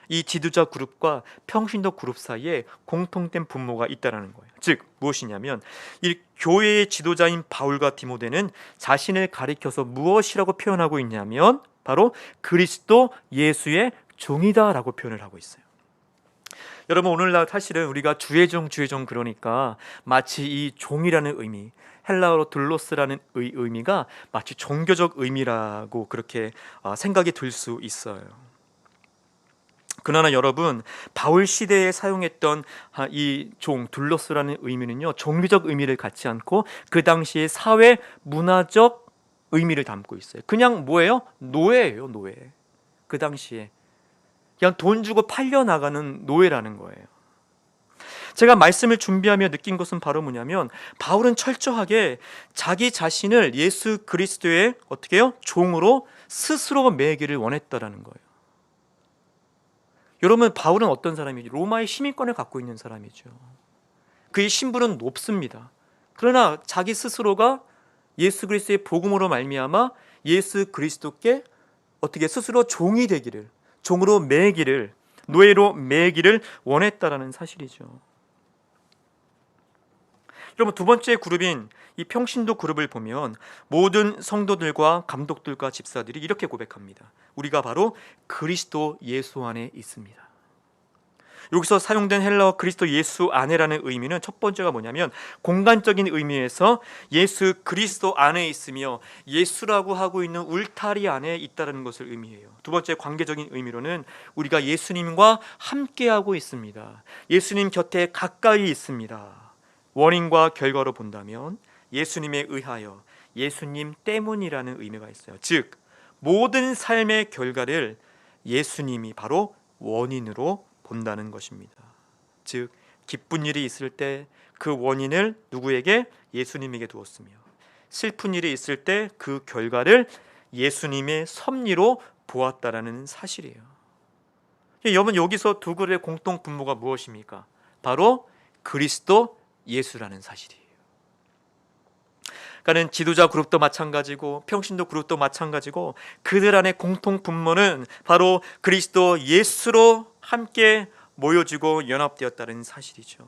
이 지도자 그룹과 평신도 그룹 사이에 공통된 분모가 있다는 거예요. 즉 무엇이냐면, 이 교회의 지도자인 바울과 디모데는 자신을 가리켜서 무엇이라고 표현하고 있냐면 바로 그리스도 예수의 종이다라고 표현을 하고 있어요. 여러분, 오늘날 사실은 우리가 주의 종 그러니까 마치 이 종이라는 의미, 헬라어로 둘로스라는 의미가 마치 종교적 의미라고 그렇게 생각이 들 수 있어요. 그러나 여러분, 바울 시대에 사용했던 이 종, 둘로스라는 의미는요, 종교적 의미를 갖지 않고 그 당시의 사회 문화적 의미를 담고 있어요. 그냥 뭐예요? 노예예요, 노예. 그 당시에 그냥 돈 주고 팔려나가는 노예라는 거예요. 제가 말씀을 준비하며 느낀 것은 바로 뭐냐면, 바울은 철저하게 자기 자신을 예수 그리스도의 어떻게 해요? 종으로 스스로 매기를 원했다라는 거예요. 여러분, 바울은 어떤 사람이죠? 로마의 시민권을 갖고 있는 사람이죠. 그의 신분은 높습니다. 그러나 자기 스스로가 예수 그리스도의 복음으로 말미암아 예수 그리스도께 어떻게 스스로 종이 되기를, 종으로 매기를, 노예로 매기를 원했다라는 사실이죠. 여러분, 두 번째 그룹인 이 평신도 그룹을 보면 모든 성도들과 감독들과 집사들이 이렇게 고백합니다. 우리가 바로 그리스도 예수 안에 있습니다. 여기서 사용된 헬라어 그리스도 예수 안에라는 의미는 첫 번째가 뭐냐면, 공간적인 의미에서 예수 그리스도 안에 있으며 예수라고 하고 있는 울타리 안에 있다는 것을 의미해요. 두 번째 관계적인 의미로는 우리가 예수님과 함께하고 있습니다. 예수님 곁에 가까이 있습니다. 원인과 결과로 본다면 예수님에 의하여, 예수님 때문이라는 의미가 있어요. 즉 모든 삶의 결과를 예수님이 바로 원인으로 본다는 것입니다. 즉 기쁜 일이 있을 때 그 원인을 누구에게? 예수님에게 두었으며, 슬픈 일이 있을 때 그 결과를 예수님의 섭리로 보았다라는 사실이에요. 여러분, 여기서 두 그룹의 공통 분모가 무엇입니까? 바로 그리스도 예수라는 사실이에요. 그러니까 지도자 그룹도 마찬가지고 평신도 그룹도 마찬가지고 그들 안에 공통 분모는 바로 그리스도 예수로 함께 모여지고 연합되었다는 사실이죠.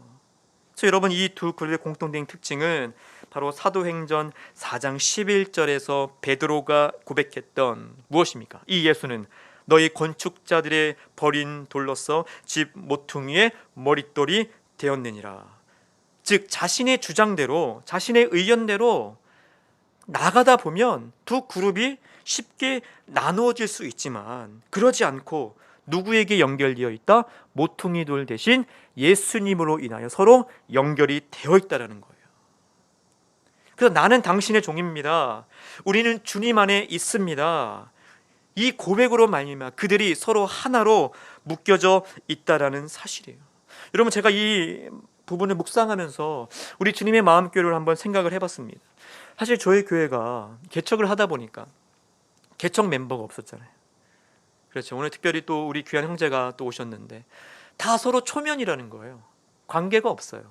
그래서 여러분, 이 두 그룹의 공통된 특징은 바로 사도행전 4장 11절에서 베드로가 고백했던 무엇입니까? 이 예수는 너희 건축자들의 버린 돌로서 집 모퉁이의 머릿돌이 되었느니라. 즉 자신의 주장대로, 자신의 의견대로 나가다 보면 두 그룹이 쉽게 나누어질 수 있지만 그러지 않고 누구에게 연결되어 있다? 모퉁이 돌 대신 예수님으로 인하여 서로 연결이 되어 있다는 거예요. 그래서 나는 당신의 종입니다. 우리는 주님 안에 있습니다. 이 고백으로 말미암아 그들이 서로 하나로 묶여져 있다라는 사실이에요. 여러분, 제가 이 부분을 묵상하면서 우리 주님의 마음교회를 한번 생각을 해봤습니다. 사실 저희 교회가 개척을 하다 보니까 개척 멤버가 없었잖아요. 그렇죠. 오늘 특별히 또 우리 귀한 형제가 또 오셨는데 다 서로 초면이라는 거예요. 관계가 없어요.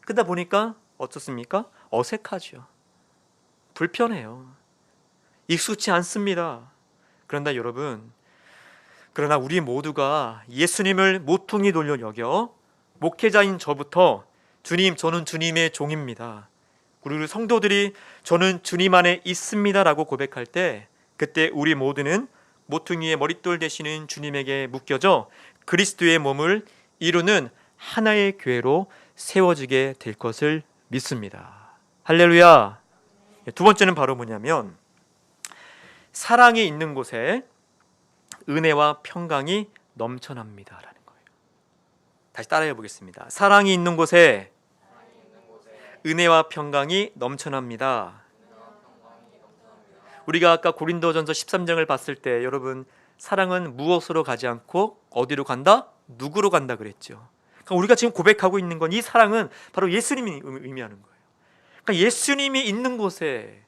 그러다 보니까 어떻습니까? 어색하죠. 불편해요. 익숙치 않습니다. 그런다 여러분, 그러나 우리 모두가 예수님을 모퉁이 돌려 여겨 목회자인 저부터 주님, 저는 주님의 종입니다. 그리고 성도들이 저는 주님 안에 있습니다 라고 고백할 때 그때 우리 모두는 모퉁이의 머릿돌 되시는 주님에게 묶여져 그리스도의 몸을 이루는 하나의 교회로 세워지게 될 것을 믿습니다. 할렐루야. 두 번째는 바로 뭐냐면, 사랑이 있는 곳에 은혜와 평강이 넘쳐납니다라는 거예요. 다시 따라해 보겠습니다. 사랑이 있는 곳에 은혜와 평강이 넘쳐납니다. 우리가 아까 고린도전서 13장을 봤을 때 여러분, 사랑은 무엇으로 가지 않고 어디로 간다? 누구로 간다 그랬죠. 그러니까 우리가 지금 고백하고 있는 건 이 사랑은 바로 예수님이 의미하는 거예요. 그러니까 예수님이 있는 곳에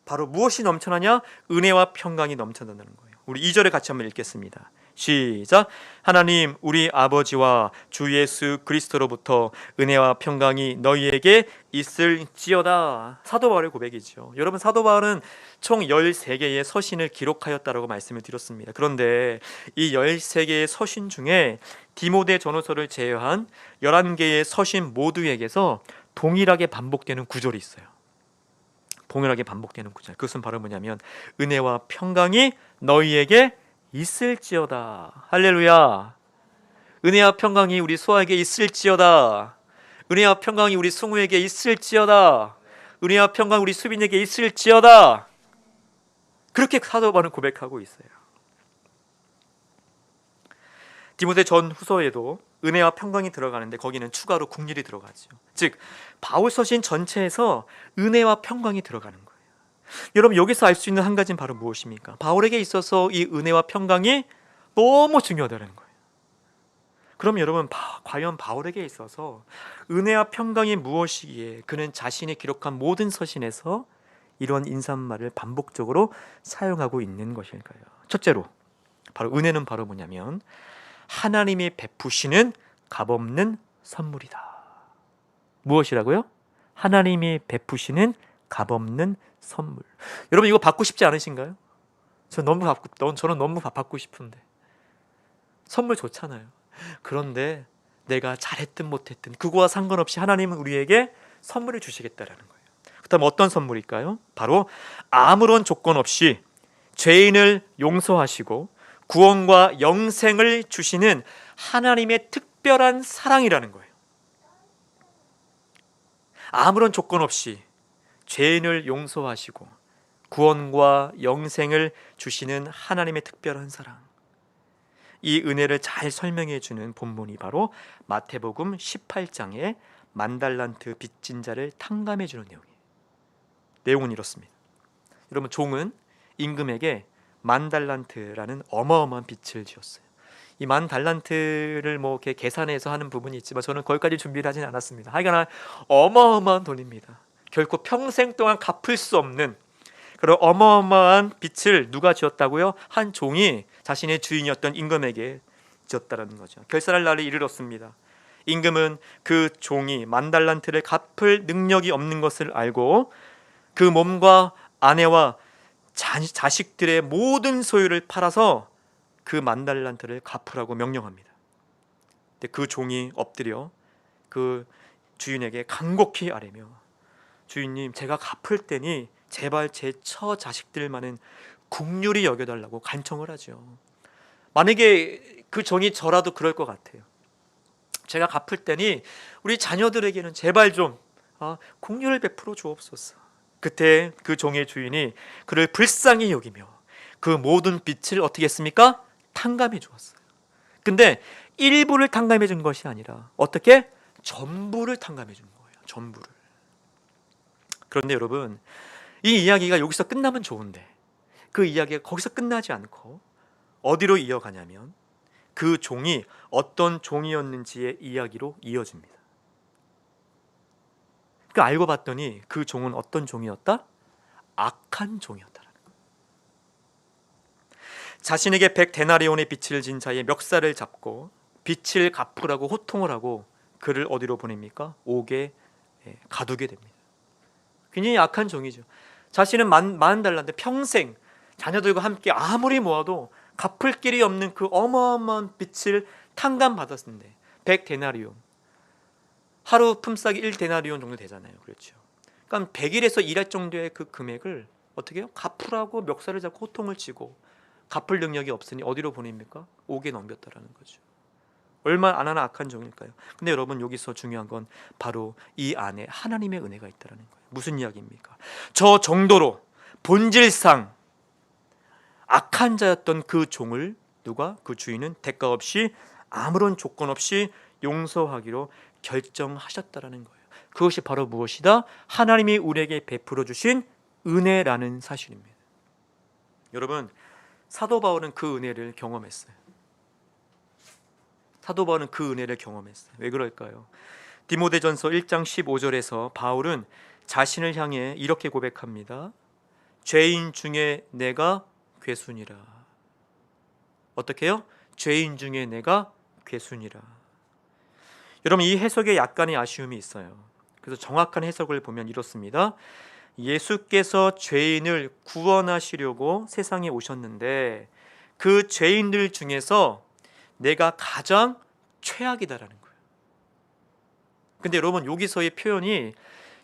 바로 무엇이 넘쳐나냐? 은혜와 평강이 넘쳐난다는 거예요. 우리 2절에 같이 한번 읽겠습니다. 시작. 하나님 우리 아버지와 주 예수 그리스도로부터 은혜와 평강이 너희에게 있을지어다. 사도 바울의 고백이죠. 여러분, 사도 바울은 총 13개의 서신을 기록하였다라고 말씀을 드렸습니다. 그런데 이 13개의 서신 중에 디모데 전후서를 제외한 11개의 서신 모두에게서 동일하게 반복되는 구절이 있어요. 동일하게 반복되는 구절. 그것은 바로 뭐냐면 은혜와 평강이 너희에게 있을지어다. 할렐루야. 은혜와 평강이 우리 소아에게 있을지어다. 은혜와 평강이 우리 승우에게 있을지어다. 은혜와 평강 우리 수빈에게 있을지어다. 그렇게 사도 바울은 고백하고 있어요. 디모데 전후서에도 은혜와 평강이 들어가는데 거기는 추가로 국률이 들어가죠. 즉 바울 서신 전체에서 은혜와 평강이 들어가는 거예요. 여러분, 여기서 알 수 있는 한 가지는 바로 무엇입니까? 바울에게 있어서 이 은혜와 평강이 너무 중요하다는 거예요. 그럼 여러분, 과연 바울에게 있어서 은혜와 평강이 무엇이기에 그는 자신이 기록한 모든 서신에서 이런 인사말을 반복적으로 사용하고 있는 것일까요? 첫째로, 바로 은혜는 바로 뭐냐면 하나님이 베푸시는 값없는 선물이다. 무엇이라고요? 하나님이 베푸시는 값없는 선물. 여러분, 이거 받고 싶지 않으신가요? 저는 너무 받고 싶은데. 선물 좋잖아요. 그런데 내가 잘했든 못했든 그거와 상관없이 하나님은 우리에게 선물을 주시겠다라는 거예요. 그렇다면 어떤 선물일까요? 바로 아무런 조건 없이 죄인을 용서하시고 구원과 영생을 주시는 하나님의 특별한 사랑이라는 거예요. 아무런 조건 없이 죄인을 용서하시고 구원과 영생을 주시는 하나님의 특별한 사랑. 이 은혜를 잘 설명해 주는 본문이 바로 마태복음 18장의 만달란트 빚진 자를 탕감해 주는 내용이에요. 내용은 이렇습니다. 여러분, 종은 임금에게 만달란트라는 어마어마한 빚을 지었어요. 이 만달란트를 이렇게 계산해서 하는 부분이 있지만 저는 거기까지 준비를 하진 않았습니다. 하여간 어마어마한 돈입니다. 결코 평생 동안 갚을 수 없는 그런 어마어마한 빚을 누가 지었다고요? 한 종이 자신의 주인이었던 임금에게 지었다는 거죠. 결산할 날이 이르렀습니다. 임금은 그 종이 만달란트를 갚을 능력이 없는 것을 알고 그 몸과 아내와 자식들의 모든 소유를 팔아서 그 만달란트를 갚으라고 명령합니다. 근데 그 종이 엎드려 그 주인에게 간곡히 아뢰며, 주인님, 제가 갚을 때니 제발 제 처 자식들만은 긍휼히 여겨달라고 간청을 하죠. 만약에 그 종이 저라도 그럴 것 같아요. 제가 갚을 때니 우리 자녀들에게는 제발 좀 긍휼을 베풀어 주옵소서. 그때 그 종의 주인이 그를 불쌍히 여기며 그 모든 빚을 어떻게 했습니까? 탕감해 주었어요. 근데 일부를 탕감해 준 것이 아니라 어떻게? 전부를 탕감해 준 거예요. 전부를. 그런데 여러분, 이 이야기가 여기서 끝나면 좋은데 그 이야기가 거기서 끝나지 않고 어디로 이어가냐면 그 종이 어떤 종이었는지의 이야기로 이어집니다. 그 알고 봤더니 그 종은 어떤 종이었다? 악한 종이었다라는 거예요. 자신에게 100데나리온의 빚을 진 자의 멱살을 잡고 빚을 갚으라고 호통을 하고 그를 어디로 보냅니까? 옥에 가두게 됩니다. 굉장히 악한 종이죠. 자신은 40달란트 평생 자녀들과 함께 아무리 모아도 갚을 길이 없는 그 어마어마한 빚을 탕감받았는데 100데나리온, 하루 품삯이 1데나리온 정도 되잖아요. 그렇죠. 그러니까 100일에서 일할 정도의 그 금액을 어떻게 해요? 갚으라고 멱살을 잡고 호통을 치고 갚을 능력이 없으니 어디로 보냅니까? 옥에 넘겼다라는 거죠. 얼마나 안 하나 악한 종일까요? 근데 여러분, 여기서 중요한 건 바로 이 안에 하나님의 은혜가 있다는 거예요. 무슨 이야기입니까? 저 정도로 본질상 악한 자였던 그 종을 그 주인은 대가 없이 아무런 조건 없이 용서하기로 결정하셨다라는 거예요. 그것이 바로 무엇이다? 하나님이 우리에게 베풀어 주신 은혜라는 사실입니다. 여러분, 사도 바울은 그 은혜를 경험했어요. 사도 바울은 그 은혜를 경험했어요. 왜 그럴까요? 디모데전서 1장 15절에서 바울은 자신을 향해 이렇게 고백합니다. 죄인 중에 내가 괴순이라. 어떻게 해요? 죄인 중에 내가 괴순이라. 여러분, 이 해석에 약간의 아쉬움이 있어요. 그래서 정확한 해석을 보면 이렇습니다. 예수께서 죄인을 구원하시려고 세상에 오셨는데 그 죄인들 중에서 내가 가장 최악이다라는 거예요. 근데 여러분, 여기서의 표현이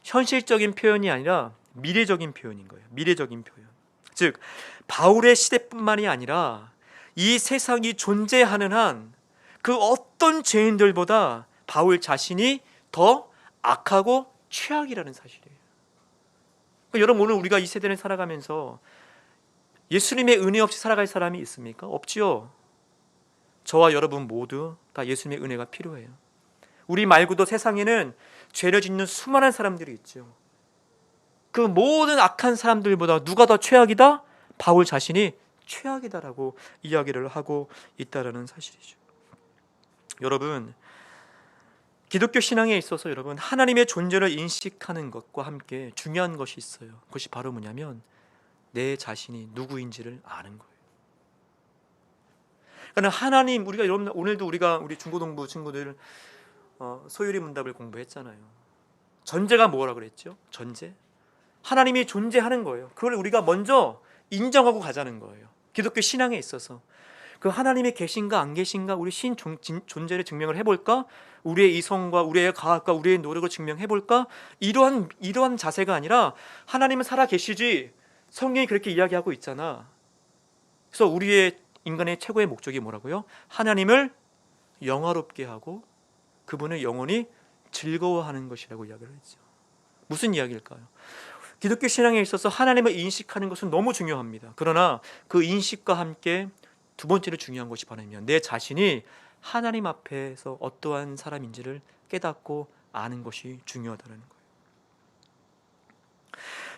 현실적인 표현이 아니라 미래적인 표현인 거예요. 미래적인 표현. 즉 바울의 시대뿐만이 아니라 이 세상이 존재하는 한 그 어떤 죄인들보다 바울 자신이 더 악하고 최악이라는 사실이에요. 그러니까 여러분, 오늘 우리가 이 세대를 살아가면서 예수님의 은혜 없이 살아갈 사람이 있습니까? 없지요. 저와 여러분 모두 다 예수님의 은혜가 필요해요. 우리 말고도 세상에는 죄를 짓는 수많은 사람들이 있죠. 그 모든 악한 사람들보다 누가 더 최악이다? 바울 자신이 최악이다라고 이야기를 하고 있다라는 사실이죠. 여러분, 기독교 신앙에 있어서 여러분, 하나님의 존재를 인식하는 것과 함께 중요한 것이 있어요. 그것이 바로 뭐냐면 내 자신이 누구인지를 아는 거예요. 그러니까 하나님, 우리가 여러분, 오늘도 우리 중고등부 친구들 소유리 문답을 공부했잖아요. 전제가 뭐라 그랬죠? 전제? 하나님이 존재하는 거예요. 그걸 우리가 먼저 인정하고 가자는 거예요. 기독교 신앙에 있어서 그 하나님이 계신가 안 계신가 우리 존재를 증명을 해볼까? 우리의 이성과 우리의 과학과 우리의 노력을 증명해볼까? 이러한 자세가 아니라 하나님은 살아 계시지, 성경이 그렇게 이야기하고 있잖아. 그래서 우리의 인간의 최고의 목적이 뭐라고요? 하나님을 영화롭게 하고 그분을 영원히 즐거워하는 것이라고 이야기를 했죠. 무슨 이야기일까요? 기독교 신앙에 있어서 하나님을 인식하는 것은 너무 중요합니다. 그러나 그 인식과 함께 두 번째로 중요한 것이 바로 내 자신이 하나님 앞에서 어떠한 사람인지를 깨닫고 아는 것이 중요하다는 거예요.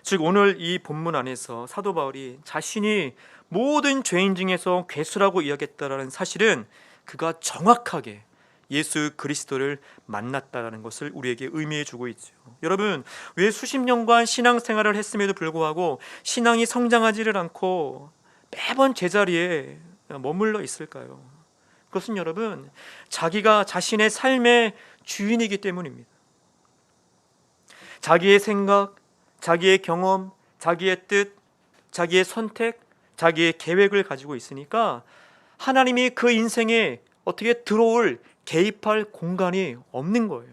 즉 오늘 이 본문 안에서 사도 바울이 자신이 모든 죄인 중에서 괴수라고 이야기했다라는 사실은 그가 정확하게 예수 그리스도를 만났다라는 것을 우리에게 의미해 주고 있죠. 여러분, 왜 수십 년간 신앙생활을 했음에도 불구하고 신앙이 성장하지를 않고 매번 제자리에 머물러 있을까요? 그것은 여러분, 자기가 자신의 삶의 주인이기 때문입니다. 자기의 생각, 자기의 경험, 자기의 뜻, 자기의 선택, 자기의 계획을 가지고 있으니까 하나님이 그 인생에 어떻게 들어올, 개입할 공간이 없는 거예요.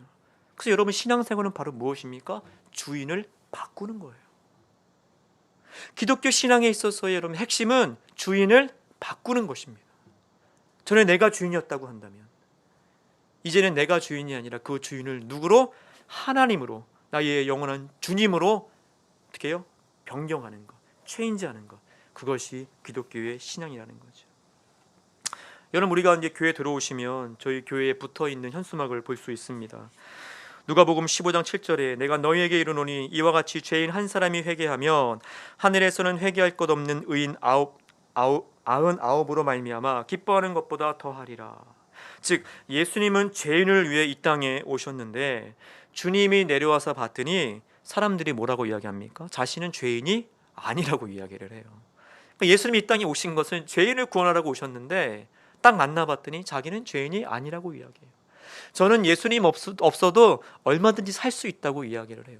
그래서 여러분, 신앙생활은 바로 무엇입니까? 주인을 바꾸는 거예요. 기독교 신앙에 있어서의 여러분 핵심은 주인을 바꾸는 것입니다. 전에 내가 주인이었다고 한다면 이제는 내가 주인이 아니라 그 주인을 누구로? 하나님으로, 나의 영원한 주님으로 어떻게 해요? 변경하는 것, 체인지하는 것, 그것이 기독교의 신앙이라는 거죠. 여러분, 우리가 이제 교회 들어오시면 저희 교회에 붙어있는 현수막을 볼 수 있습니다. 누가복음 15장 7절에 내가 너희에게 이르노니 이와 같이 죄인 한 사람이 회개하면 하늘에서는 회개할 것 없는 의인 99으로 말미암아 기뻐하는 것보다 더하리라. 즉 예수님은 죄인을 위해 이 땅에 오셨는데 주님이 내려와서 봤더니 사람들이 뭐라고 이야기합니까? 자신은 죄인이 아니라고 이야기를 해요. 그러니까 예수님이 이 땅에 오신 것은 죄인을 구원하라고 오셨는데 딱 만나봤더니 자기는 죄인이 아니라고 이야기해요. 저는 예수님 없어도 얼마든지 살 수 있다고 이야기를 해요.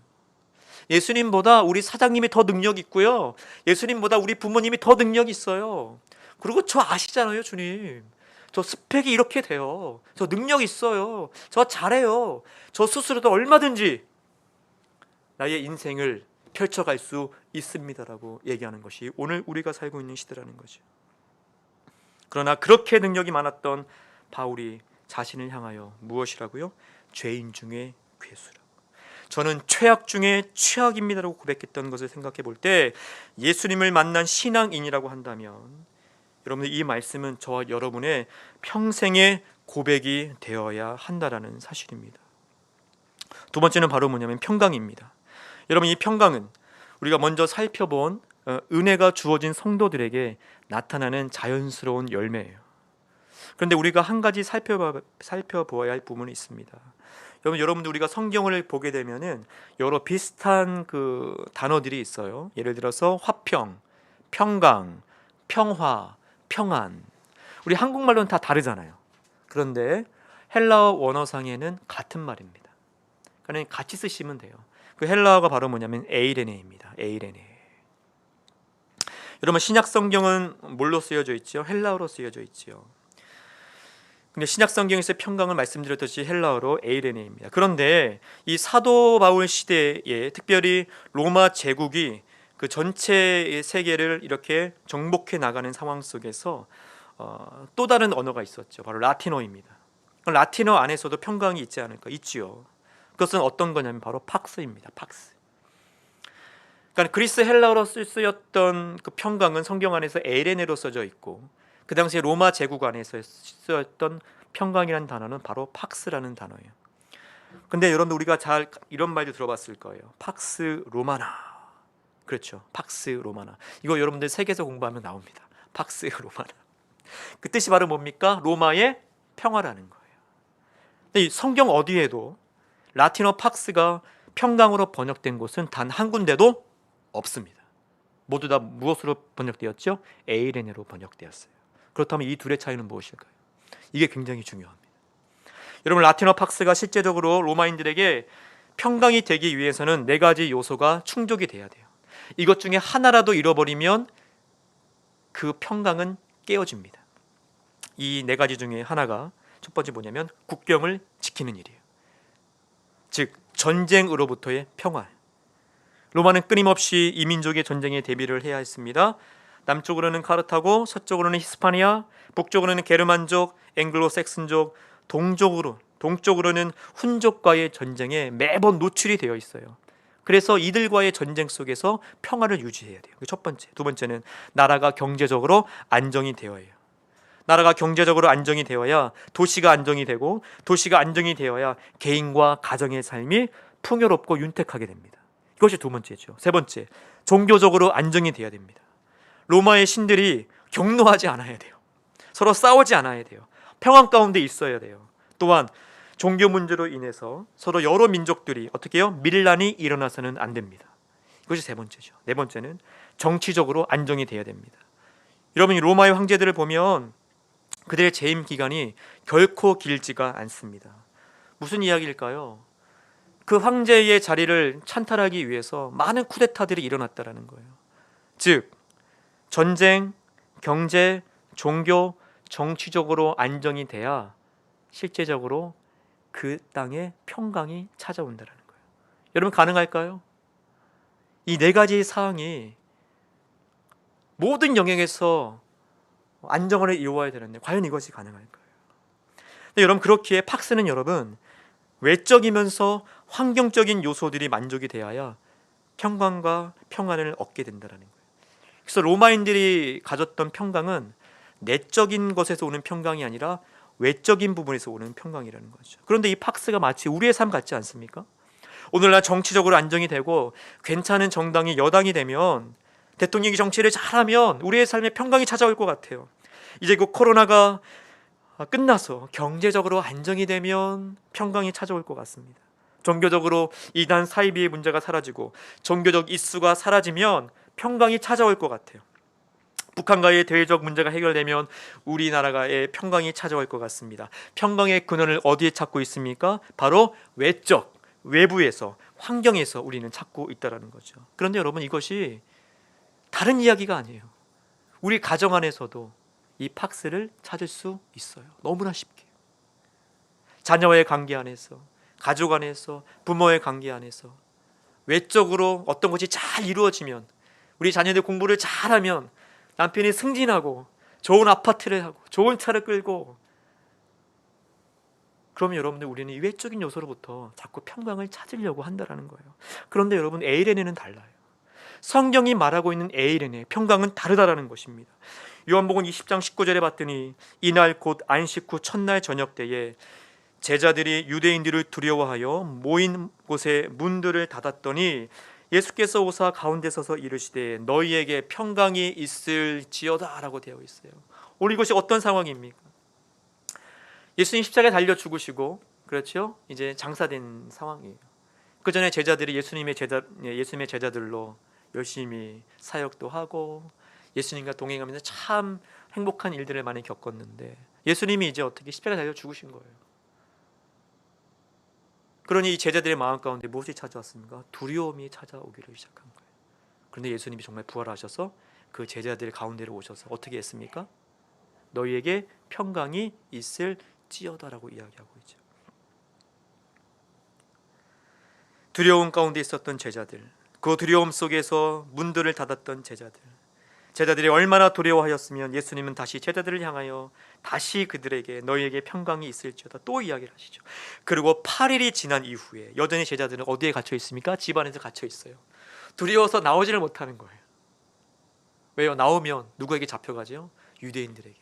예수님보다 우리 사장님이 더 능력 있고요, 예수님보다 우리 부모님이 더 능력 있어요. 그리고 저 아시잖아요. 주님, 저 스펙이 이렇게 돼요. 저 능력 있어요. 저 잘해요. 저 스스로도 얼마든지 나의 인생을 펼쳐갈 수 있습니다라고 얘기하는 것이 오늘 우리가 살고 있는 시대라는 거죠. 그러나 그렇게 능력이 많았던 바울이 자신을 향하여 무엇이라고요? 죄인 중에 괴수라고, 저는 최악 중에 최악입니다라고 고백했던 것을 생각해 볼 때 예수님을 만난 신앙인이라고 한다면 여러분들, 이 말씀은 저와 여러분의 평생의 고백이 되어야 한다라는 사실입니다. 두 번째는 바로 뭐냐면 평강입니다. 여러분, 이 평강은 우리가 먼저 살펴본 은혜가 주어진 성도들에게 나타나는 자연스러운 열매예요. 그런데 우리가 한 가지 살펴보아야 할 부분이 있습니다. 여러분들, 우리가 성경을 보게 되면은 여러 비슷한 그 단어들이 있어요. 예를 들어서 화평, 평강, 평화, 평안. 우리 한국말로는 다 다르잖아요. 그런데 헬라어 원어상에는 같은 말입니다. 그러니까 같이 쓰시면 돼요. 그 헬라어가 바로 뭐냐면 에이레네입니다. 에이레네. 여러분 신약 성경은 뭘로 쓰여져 있죠? 헬라어로 쓰여져 있죠. 근데 신약 성경에서 평강을 말씀드렸듯이 헬라어로 에이레네입니다. 그런데 이 사도 바울 시대에 특별히 로마 제국이 그 전체 세계를 이렇게 정복해 나가는 상황 속에서 또 다른 언어가 있었죠. 바로 라틴어입니다. 라틴어 안에서도 평강이 있지 않을까? 있지요. 그것은 어떤 거냐면 바로 팍스입니다. 팍스. 그러니까 그리스 헬라어로 쓰였던 그 평강은 성경 안에서 에레네로 써져 있고 그 당시에 로마 제국 안에서 쓰였던 평강이라는 단어는 바로 팍스라는 단어예요. 근데 여러분들 우리가 잘 이런 말도 들어봤을 거예요. 팍스 로마나. 그렇죠. 팍스 로마나. 이거 여러분들 세계에서 공부하면 나옵니다. 팍스 로마나. 그 뜻이 바로 뭡니까? 로마의 평화라는 거예요. 근데 이 성경 어디에도 라틴어 팍스가 평강으로 번역된 곳은 단 한 군데도 없습니다. 모두 다 무엇으로 번역되었죠? 에이레네로 번역되었어요. 그렇다면 이 둘의 차이는 무엇일까요? 이게 굉장히 중요합니다. 여러분 라틴어 팍스가 실제적으로 로마인들에게 평강이 되기 위해서는 네 가지 요소가 충족이 돼야 돼요. 이것 중에 하나라도 잃어버리면 그 평강은 깨어집니다. 이 네 가지 중에 하나가 첫 번째 뭐냐면 국경을 지키는 일이에요. 즉 전쟁으로부터의 평화. 로마는 끊임없이 이민족의 전쟁에 대비를 해야 했습니다. 남쪽으로는 카르타고, 서쪽으로는 히스파니아, 북쪽으로는 게르만족, 앵글로색슨족, 동쪽으로는 훈족과의 전쟁에 매번 노출이 되어 있어요. 그래서 이들과의 전쟁 속에서 평화를 유지해야 돼요. 첫 번째. 두 번째는 나라가 경제적으로 안정이 되어야 해요. 나라가 경제적으로 안정이 되어야 도시가 안정이 되고 도시가 안정이 되어야 개인과 가정의 삶이 풍요롭고 윤택하게 됩니다. 이것이 두 번째죠. 세 번째, 종교적으로 안정이 돼야 됩니다. 로마의 신들이 격노하지 않아야 돼요. 서로 싸우지 않아야 돼요. 평안 가운데 있어야 돼요. 또한 종교 문제로 인해서 서로 여러 민족들이 어떻게 해요? 밀란이 일어나서는 안 됩니다. 이것이 세 번째죠. 네 번째는 정치적으로 안정이 돼야 됩니다. 여러분 로마의 황제들을 보면 그들의 재임 기간이 결코 길지가 않습니다. 무슨 이야기일까요? 그 황제의 자리를 찬탈하기 위해서 많은 쿠데타들이 일어났다라는 거예요. 즉 전쟁, 경제, 종교, 정치적으로 안정이 돼야 실제적으로 그 땅에 평강이 찾아온다라는 거예요. 여러분 가능할까요? 이 네 가지 사항이 모든 영역에서 안정을 이루어야 되는데 과연 이것이 가능할까요? 근데 여러분 그렇기에 팍스는 여러분 외적이면서 환경적인 요소들이 만족이 되어야 평강과 평안을 얻게 된다는 거예요. 그래서 로마인들이 가졌던 평강은 내적인 것에서 오는 평강이 아니라 외적인 부분에서 오는 평강이라는 거죠. 그런데 이 팍스가 마치 우리의 삶 같지 않습니까? 오늘날 정치적으로 안정이 되고 괜찮은 정당이 여당이 되면 대통령이 정치를 잘하면 우리의 삶에 평강이 찾아올 것 같아요. 이제 그 코로나가 끝나서 경제적으로 안정이 되면 평강이 찾아올 것 같습니다. 종교적으로 이단 사이비의 문제가 사라지고 종교적 이슈가 사라지면 평강이 찾아올 것 같아요. 북한과의 대외적 문제가 해결되면 우리나라의 평강이 찾아올 것 같습니다. 평강의 근원을 어디에 찾고 있습니까? 바로 외적, 외부에서, 환경에서 우리는 찾고 있다는 거죠. 그런데 여러분 이것이 다른 이야기가 아니에요. 우리 가정 안에서도 이 팍스를 찾을 수 있어요. 너무나 쉽게. 자녀와의 관계 안에서, 가족 안에서, 부모의 관계 안에서 외적으로 어떤 것이 잘 이루어지면 우리 자녀들 공부를 잘하면 남편이 승진하고 좋은 아파트를 하고 좋은 차를 끌고 그러면 여러분들 우리는 이 외적인 요소로부터 자꾸 평강을 찾으려고 한다는 거예요. 그런데 여러분 에이레네는 달라요. 성경이 말하고 있는 에이레네 평강은 다르다라는 것입니다. 요한복음 20장 19절에 봤더니 이날 곧 안식 후 첫날 저녁 때에 제자들이 유대인들을 두려워하여 모인 곳에 문들을 닫았더니 예수께서 오사 가운데 서서 이르시되 너희에게 평강이 있을지어다 라고 되어 있어요. 오늘 이것이 어떤 상황입니까? 예수님 십자가에 달려 죽으시고 그렇죠? 이제 장사된 상황이에요. 그 전에 제자들이 예수님의 제자들로 열심히 사역도 하고 예수님과 동행하면서 참 행복한 일들을 많이 겪었는데 예수님이 이제 어떻게 십자가에 달려 죽으신 거예요. 그러니 이 제자들의 마음 가운데 무엇이 찾아왔습니까? 두려움이 찾아오기를 시작한 거예요. 그런데 예수님이 정말 부활하셔서 그 제자들 가운데로 오셔서 어떻게 했습니까? 너희에게 평강이 있을지어다라고 이야기하고 있죠. 두려움 가운데 있었던 제자들, 그 두려움 속에서 문들을 닫았던 제자들이 얼마나 두려워하였으면 예수님은 다시 제자들을 향하여 다시 그들에게 너희에게 평강이 있을지어다 또 이야기를 하시죠. 그리고 8일이 지난 이후에 여전히 제자들은 어디에 갇혀 있습니까? 집 안에서 갇혀 있어요. 두려워서 나오지를 못하는 거예요. 왜요? 나오면 누구에게 잡혀가죠? 유대인들에게.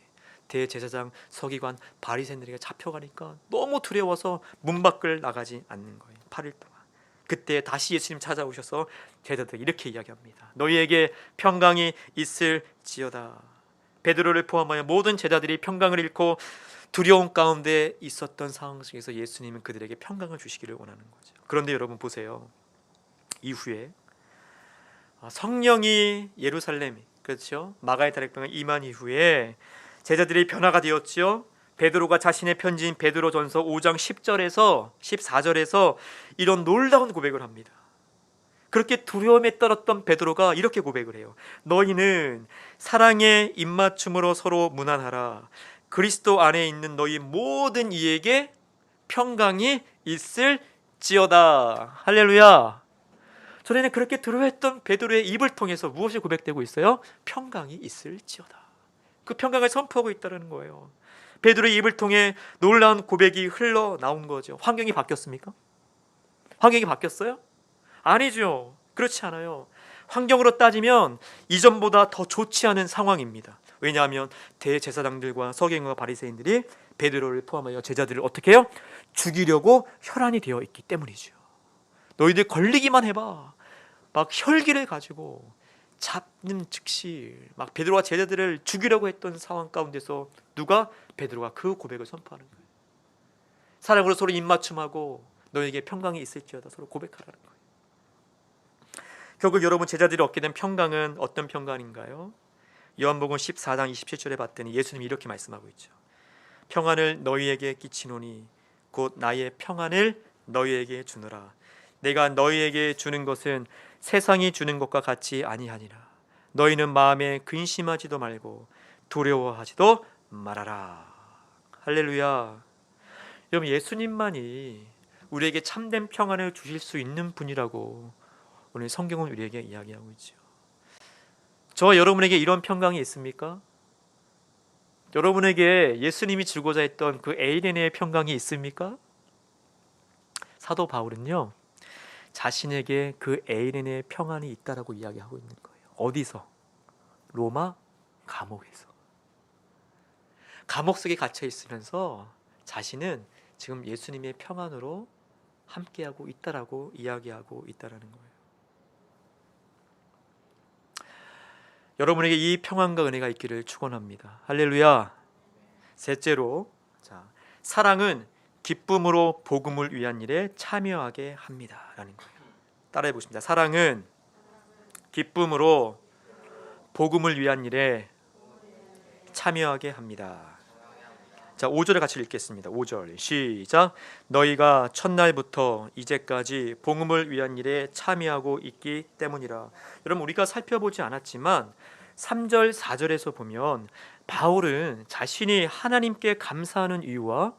대제사장, 서기관, 바리새인들에게 잡혀가니까 너무 두려워서 문 밖을 나가지 않는 거예요. 8일 동안. 그때 다시 예수님 찾아오셔서 제자들 이렇게 이야기합니다. 너희에게 평강이 있을지어다. 베드로를 포함하여 모든 제자들이 평강을 잃고 두려움 가운데 있었던 상황 속에서 예수님은 그들에게 평강을 주시기를 원하는 거죠. 그런데 여러분 보세요. 이후에 성령이 예루살렘, 그렇죠? 마가의 다락방에 임한 이후에 제자들이 변화가 되었지요. 베드로가 자신의 편지인 베드로전서 5장 10절에서 14절에서 이런 놀라운 고백을 합니다. 그렇게 두려움에 떨었던 베드로가 이렇게 고백을 해요. 너희는 사랑의 입맞춤으로 서로 문안하라. 그리스도 안에 있는 너희 모든 이에게 평강이 있을지어다. 할렐루야. 전에는 그렇게 두려워했던 베드로의 입을 통해서 무엇이 고백되고 있어요? 평강이 있을지어다. 그 평강을 선포하고 있다는 거예요. 베드로의 입을 통해 놀라운 고백이 흘러나온 거죠. 환경이 바뀌었습니까? 환경이 바뀌었어요? 아니죠. 그렇지 않아요. 환경으로 따지면 이전보다 더 좋지 않은 상황입니다. 왜냐하면 대제사장들과 서기관과 바리새인들이 베드로를 포함하여 제자들을 어떻게 해요? 죽이려고 혈안이 되어 있기 때문이죠. 너희들 걸리기만 해봐. 막 혈기를 가지고 잡는 즉시 막 베드로와 제자들을 죽이려고 했던 상황 가운데서 누가? 베드로가 그 고백을 선포하는 거예요. 사랑으로 서로 입맞춤하고 너에게 평강이 있을지어다 서로 고백하라는 거예요. 결국 여러분 제자들이 얻게 된 평강은 어떤 평강인가요? 요한복음 14장 27절에 봤더니 예수님이 이렇게 말씀하고 있죠. 평안을 너희에게 끼치노니 곧 나의 평안을 너희에게 주노라. 내가 너희에게 주는 것은 세상이 주는 것과 같이 아니하니라. 너희는 마음에 근심하지도 말고 두려워하지도 말아라. 할렐루야. 여러분 예수님만이 우리에게 참된 평안을 주실 수 있는 분이라고 오늘 성경은 우리에게 이야기하고 있죠. 저와 여러분에게 이런 평강이 있습니까? 여러분에게 예수님이 주고자 했던 그 에이레네의 평강이 있습니까? 사도 바울은요 자신에게 그 에이레네의 평안이 있다라고 이야기하고 있는 거예요. 어디서? 로마 감옥에서. 감옥 속에 갇혀 있으면서 자신은 지금 예수님의 평안으로 함께하고 있다라고 이야기하고 있다라는 거예요. 여러분에게 이 평안과 은혜가 있기를 축원합니다. 할렐루야. 셋째로, 사랑은 기쁨으로 복음을 위한 일에 참여하게 합니다라는 거예요. 따라해 보십니다. 사랑은 기쁨으로 복음을 위한 일에 참여하게 합니다. 자, 5절을 같이 읽겠습니다. 5절 시작. 너희가 첫날부터 이제까지 복음을 위한 일에 참여하고 있기 때문이라. 여러분 우리가 살펴보지 않았지만 3절 4절에서 보면 바울은 자신이 하나님께 감사하는 이유와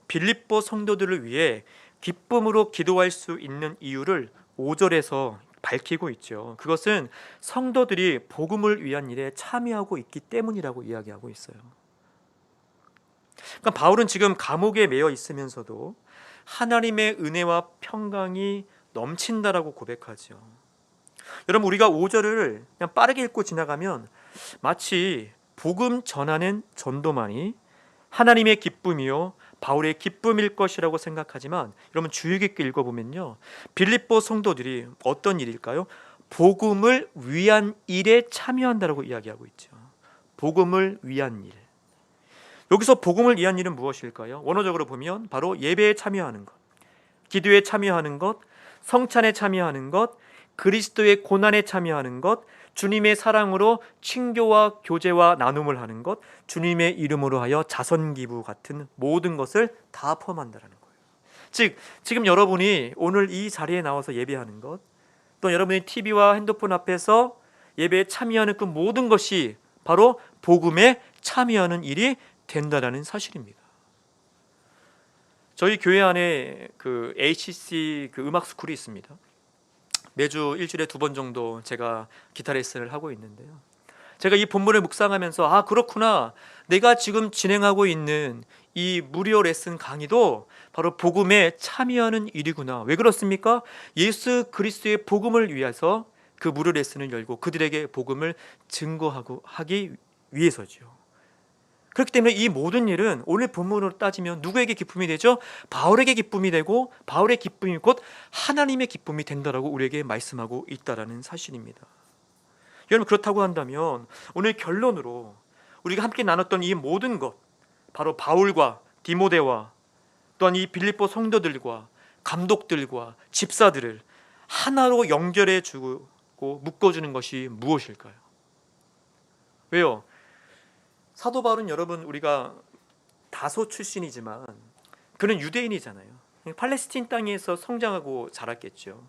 빌립보 성도들을 위해 기쁨으로 기도할 수 있는 이유를 5절에서 밝히고 있죠. 그것은 성도들이 복음을 위한 일에 참여하고 있기 때문이라고 이야기하고 있어요. 그러니까 바울은 지금 감옥에 매여 있으면서도 하나님의 은혜와 평강이 넘친다라고 고백하죠. 여러분 우리가 5절을 그냥 빠르게 읽고 지나가면 마치 복음 전하는 전도만이 하나님의 기쁨이요 바울의 기쁨일 것이라고 생각하지만 여러분 주의 깊게 읽어보면요 빌립보 성도들이 어떤 일일까요? 복음을 위한 일에 참여한다라고 이야기하고 있죠. 복음을 위한 일. 여기서 복음을 위한 일은 무엇일까요? 원어적으로 보면 바로 예배에 참여하는 것, 기도에 참여하는 것, 성찬에 참여하는 것, 그리스도의 고난에 참여하는 것, 주님의 사랑으로 친교와 교제와 나눔을 하는 것, 주님의 이름으로 하여 자선 기부 같은 모든 것을 다 포함한다는 거예요. 즉 지금 여러분이 오늘 이 자리에 나와서 예배하는 것, 또 여러분이 TV와 핸드폰 앞에서 예배에 참여하는 그 모든 것이 바로 복음에 참여하는 일이 된다라는 사실입니다. 저희 교회 안에 그 HC 그 음악 스쿨이 있습니다. 매주 일주일에 2번 정도 제가 기타 레슨을 하고 있는데요. 제가 이 본문을 묵상하면서 아 그렇구나, 내가 지금 진행하고 있는 이 무료 레슨 강의도 바로 복음에 참여하는 일이구나. 왜 그렇습니까? 예수 그리스도의 복음을 위해서 그 무료 레슨을 열고 그들에게 복음을 증거하고 하기 위해서죠. 그렇기 때문에 이 모든 일은 오늘 본문으로 따지면 누구에게 기쁨이 되죠? 바울에게 기쁨이 되고, 바울의 기쁨이 곧 하나님의 기쁨이 된다라고 우리에게 말씀하고 있다라는 사실입니다. 여러분, 그렇다고 한다면 오늘 결론으로 우리가 함께 나눴던 이 모든 것, 바로 바울과 디모데와 또한 이 빌립보 성도들과 감독들과 집사들을 하나로 연결해 주고 묶어주는 것이 무엇일까요? 왜요? 사도 바울은 여러분, 우리가 다소 출신이지만 그는 유대인이잖아요. 팔레스틴 땅에서 성장하고 자랐겠죠.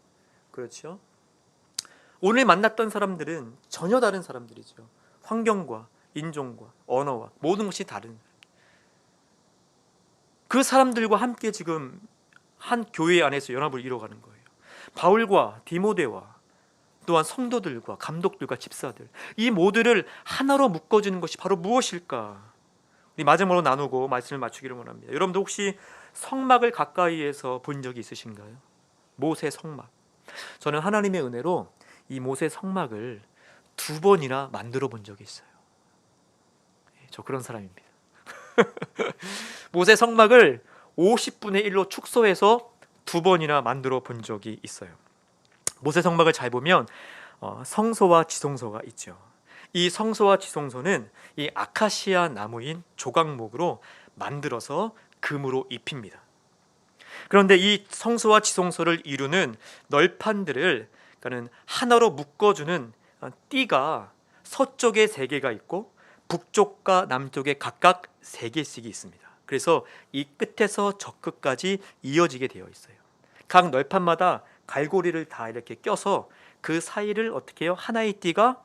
그렇죠? 오늘 만났던 사람들은 전혀 다른 사람들이죠. 환경과 인종과 언어와 모든 것이 다른 그 사람들과 함께 지금 한 교회 안에서 연합을 이루어가는 거예요. 바울과 디모데와 또한 성도들과 감독들과 집사들, 이 모두를 하나로 묶어주는 것이 바로 무엇일까? 우리 마지막으로 나누고 말씀을 마치기를 원합니다. 여러분도 혹시 성막을 가까이에서 본 적이 있으신가요? 모세 성막. 저는 하나님의 은혜로 이 모세 성막을 2번이나 만들어 본 적이 있어요. 저 그런 사람입니다. 모세 성막을 50분의 1로 축소해서 2번이나 만들어 본 적이 있어요. 모세 성막을 잘 보면 성소와 지성소가 있죠. 이 성소와 지성소는 이 아카시아 나무인 조각목으로 만들어서 금으로 입힙니다. 그런데 이 성소와 지성소를 이루는 널판들을, 그러니까는 하나로 묶어주는 띠가 서쪽에 3개가 있고 북쪽과 남쪽에 각각 3개씩이 있습니다. 그래서 이 끝에서 저 끝까지 이어지게 되어 있어요. 각 널판마다 갈고리를 다 이렇게 껴서 그 사이를 어떻게 해요? 하나의 띠가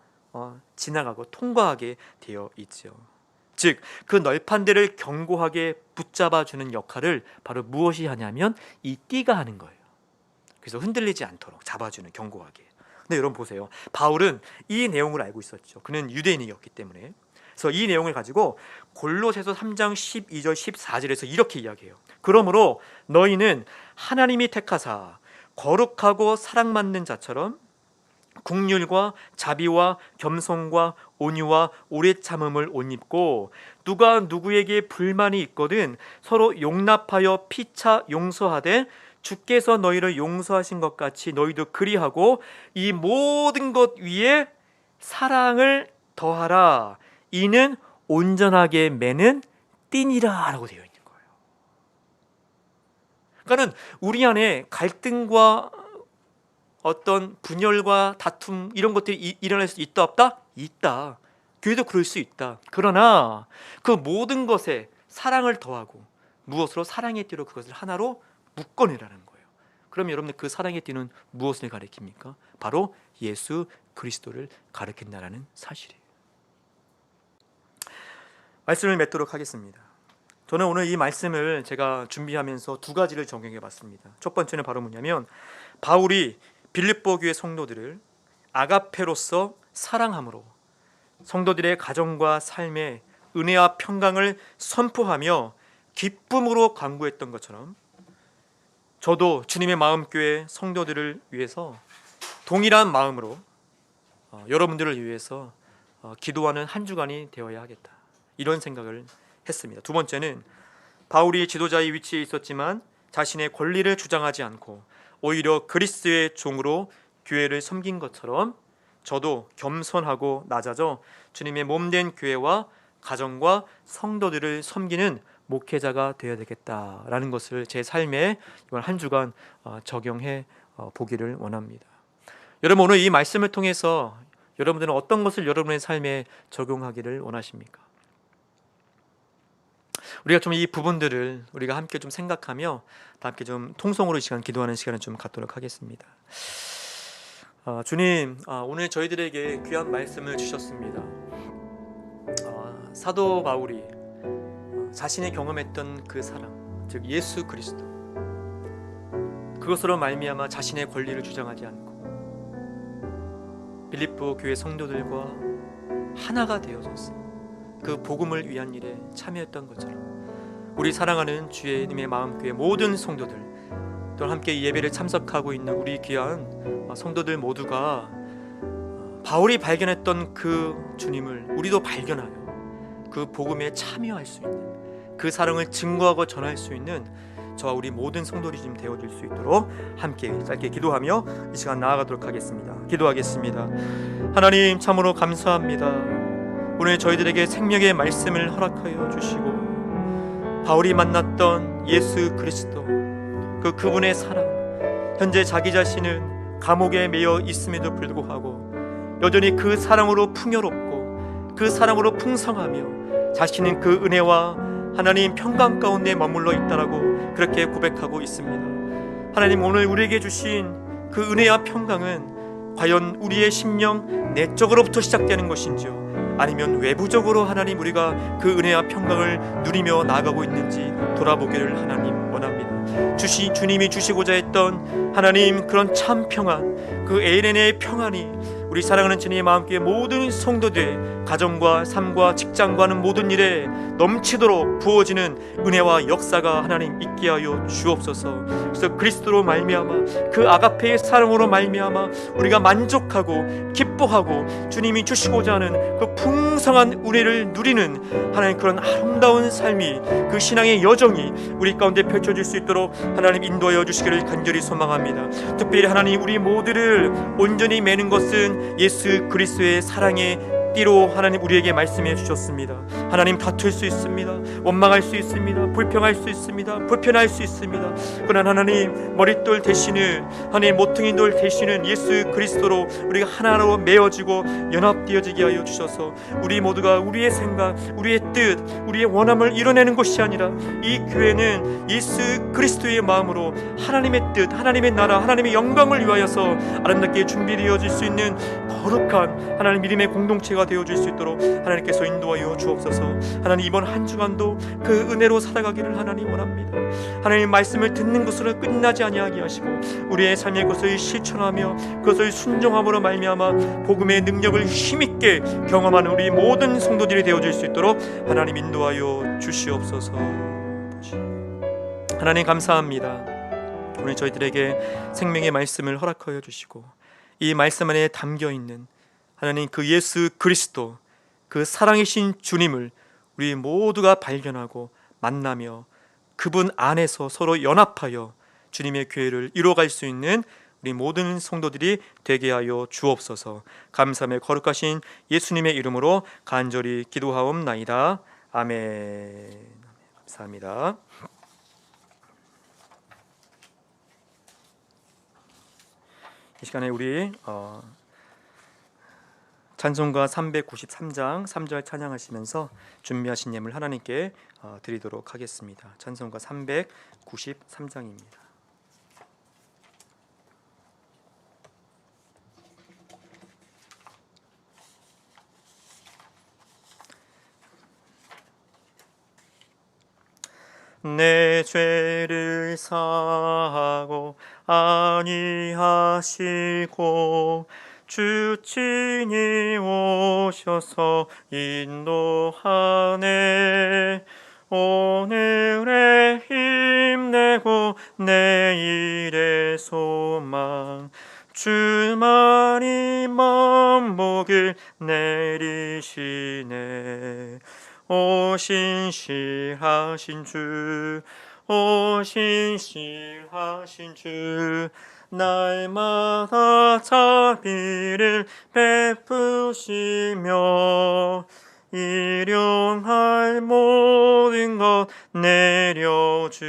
지나가고 통과하게 되어 있죠. 즉, 그 널판들을 견고하게 붙잡아주는 역할을 바로 무엇이 하냐면 이 띠가 하는 거예요. 그래서 흔들리지 않도록 잡아주는, 견고하게. 근데 여러분 보세요. 바울은 이 내용을 알고 있었죠. 그는 유대인이었기 때문에. 그래서 이 내용을 가지고 골로새서 3장 12절 14절에서 이렇게 이야기해요. 그러므로 너희는 하나님이 택하사 거룩하고 사랑받는 자처럼 국률과 자비와 겸손과 온유와 오래 참음을 옷 입고, 누가 누구에게 불만이 있거든 서로 용납하여 피차 용서하되 주께서 너희를 용서하신 것 같이 너희도 그리하고 이 모든 것 위에 사랑을 더하라. 이는 온전하게 매는 띠니라 라고 되어 있는 거예요. 그러니까 우리 안에 갈등과 어떤 분열과 다툼 이런 것들이 일어날 수 있다 없다? 있다. 교회도 그럴 수 있다. 그러나 그 모든 것에 사랑을 더하고 무엇으로? 사랑의 띠로 그것을 하나로 묶어내라는 거예요. 그럼 여러분들 그 사랑의 띠는 무엇을 가리킵니까? 바로 예수 그리스도를 가리킨다라는 사실이에요. 말씀을 맺도록 하겠습니다. 저는 오늘 이 말씀을 제가 준비하면서 2가지를 적용해 봤습니다. 첫 번째는 바로 뭐냐면, 바울이 빌립보 교회 성도들을 아가페로서 사랑함으로 성도들의 가정과 삶에 은혜와 평강을 선포하며 기쁨으로 간구했던 것처럼, 저도 주님의 마음교회 성도들을 위해서 동일한 마음으로 여러분들을 위해서 기도하는 한 주간이 되어야 하겠다, 이런 생각을 했습니다. 2번째는 바울이 지도자의 위치에 있었지만 자신의 권리를 주장하지 않고 오히려 그리스도의 종으로 교회를 섬긴 것처럼 저도 겸손하고 낮아져 주님의 몸된 교회와 가정과 성도들을 섬기는 목회자가 되어야 되겠다라는 것을 제 삶에 이번 한 주간 적용해 보기를 원합니다. 여러분, 오늘 이 말씀을 통해서 여러분들은 어떤 것을 여러분의 삶에 적용하기를 원하십니까? 우리가 좀 이 부분들을 우리가 함께 좀 생각하며 다 함께 좀 통성으로 이 시간 기도하는 시간을 좀 갖도록 하겠습니다. 주님, 오늘 저희들에게 귀한 말씀을 주셨습니다. 사도 바울이 자신이 경험했던 그 사랑, 즉 예수 그리스도, 그것으로 말미암아 자신의 권리를 주장하지 않고 빌립보 교회 성도들과 하나가 되어져서 그 복음을 위한 일에 참여했던 것처럼 우리 사랑하는 주님의 마음교회 모든 성도들, 또 함께 이 예배를 참석하고 있는 우리 귀한 성도들 모두가 바울이 발견했던 그 주님을 우리도 발견하여 그 복음에 참여할 수 있는, 그 사랑을 증거하고 전할 수 있는 저와 우리 모든 성도들이 좀 되어질 수 있도록 함께 짧게 기도하며 이 시간 나아가도록 하겠습니다. 기도하겠습니다. 하나님, 참으로 감사합니다. 오늘 저희들에게 생명의 말씀을 허락하여 주시고 바울이 만났던 예수 그리스도, 그분의 사랑, 현재 자기 자신은 감옥에 매여 있음에도 불구하고 여전히 그 사랑으로 풍요롭고 그 사랑으로 풍성하며 자신은 그 은혜와 하나님 평강 가운데 머물러 있다라고 그렇게 고백하고 있습니다. 하나님, 오늘 우리에게 주신 그 은혜와 평강은 과연 우리의 심령 내적으로부터 시작되는 것인지요, 아니면 외부적으로 하나님 우리가 그 은혜와 평강을 누리며 나아가고 있는지 돌아보기를 하나님 원합니다. 주님이 주시고자 했던 하나님 그런 참 평안, 그 에덴의 평안이 우리 사랑하는 주님의 마음교회 모든 성도들의 가정과 삶과 직장과 하는 모든 일에 넘치도록 부어지는 은혜와 역사가 하나님 있게 하여 주옵소서. 그래서 그리스도로 말미암아 그 아가페의 사랑으로 말미암아 우리가 만족하고 기뻐하고 주님이 주시고자 하는 그 풍성한 은혜를 누리는 하나님 그런 아름다운 삶이, 그 신앙의 여정이 우리 가운데 펼쳐질 수 있도록 하나님 인도하여 주시기를 간절히 소망합니다. 특별히 하나님, 우리 모두를 온전히 매는 것은 예수 그리스도의 사랑의 띠로 하나님 우리에게 말씀해 주셨습니다. 하나님, 다툴 수 있습니다. 원망할 수 있습니다. 불평할 수 있습니다. 불편할 수 있습니다. 그러나 하나님, 머릿돌 대신은 하나님 모퉁이돌 대신은 예수 그리스도로 우리가 하나로 메어지고 연합되어지게 하여 주셔서 우리 모두가 우리의 생각, 우리의 뜻, 우리의 원함을 이뤄내는 것이 아니라 이 교회는 예수 그리스도의 마음으로 하나님의 뜻, 하나님의 나라, 하나님의 영광을 위하여서 아름답게 준비되어질 수 있는 거룩한 하나님 믿음의 공동체가 되어줄 수 있도록 하나님께서 인도하여 주옵소서. 하나님, 이번 한 주간도 그 은혜로 살아가기를 하나님 원합니다. 하나님 말씀을 듣는 것으로 끝나지 아니하게 하시고 우리의 삶의 것을 실천하며 그것을 순종함으로 말미암아 복음의 능력을 힘있게 경험하는 우리 모든 성도들이 되어줄 수 있도록 하나님 인도하여 주시옵소서. 하나님 감사합니다. 오늘 저희들에게 생명의 말씀을 허락하여 주시고 이 말씀 안에 담겨있는 하나님 그 예수 그리스도, 그 사랑이신 주님을 우리 모두가 발견하고 만나며 그분 안에서 서로 연합하여 주님의 교회를 이루어갈 수 있는 우리 모든 성도들이 되게 하여 주옵소서. 감사함에 거룩하신 예수님의 이름으로 간절히 기도하옵나이다. 아멘. 감사합니다. 이 시간에 우리 찬송가 393장 3절 찬양하시면서 준비하신 예물 하나님께 드리도록 하겠습니다. 찬송가 393장입니다. 내 죄를 사하고 아니하시고 주 친히 오셔서 인도하네. 오늘의 힘내고 내일의 소망 주만이 만복을 내리시네. 오 신실하신 주, 오 신실하신 주, 날마다 자비를 베푸시며 일용할 모든 것 내려주시니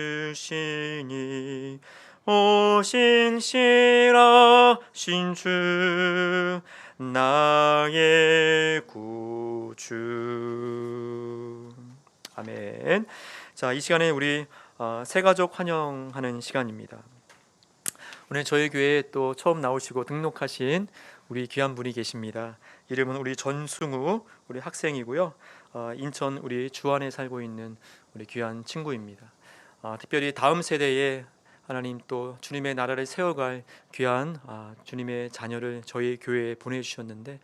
오신 실하신 주 나의 구주. 아멘. 자, 이 시간에 우리 새가족 환영하는 시간입니다. 오늘 저희 교회에 또 처음 나오시고 등록하신 우리 귀한 분이 계십니다. 이름은 우리 전승우 우리 학생이고요. 인천 우리 주안에 살고 있는 우리 귀한 친구입니다. 특별히 다음 세대에 하나님 또 주님의 나라를 세워갈 귀한 주님의 자녀를 저희 교회에 보내주셨는데,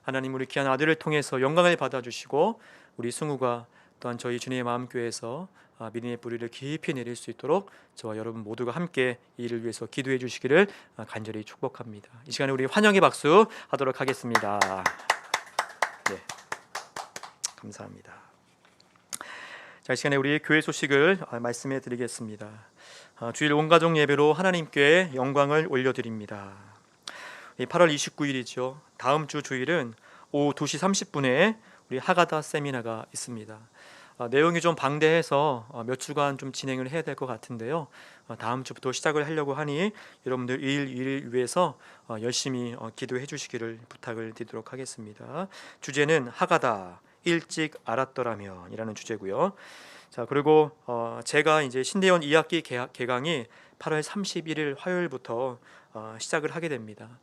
하나님 우리 귀한 아들을 통해서 영광을 받아주시고 우리 승우가 또한 저희 주님의 마음교회에서 믿음의 뿌리를 깊이 내릴 수 있도록 저와 여러분 모두가 함께 이 일을 위해서 기도해 주시기를 간절히 축복합니다. 이 시간에 우리 환영의 박수 하도록 하겠습니다. 네, 감사합니다. 자, 이 시간에 우리 교회 소식을 말씀해 드리겠습니다. 주일 온가족 예배로 하나님께 영광을 올려드립니다. 8월 29일이죠. 다음 주 주일은 오후 2시 30분에 우리 하가다 세미나가 있습니다. 내용이 좀 방대해서 몇 주간 좀 진행을 해야 될 것 같은데요. 다음 주부터 시작을 하려고 하니 여러분들 이 일 위해서 열심히 기도해 주시기를 부탁을 드리도록 하겠습니다. 주제는 하가다 일찍 알았더라면 이라는 주제고요. 자, 그리고 제가 이제 신대원 2학기 개강이 8월 31일 화요일부터 시작을 하게 됩니다.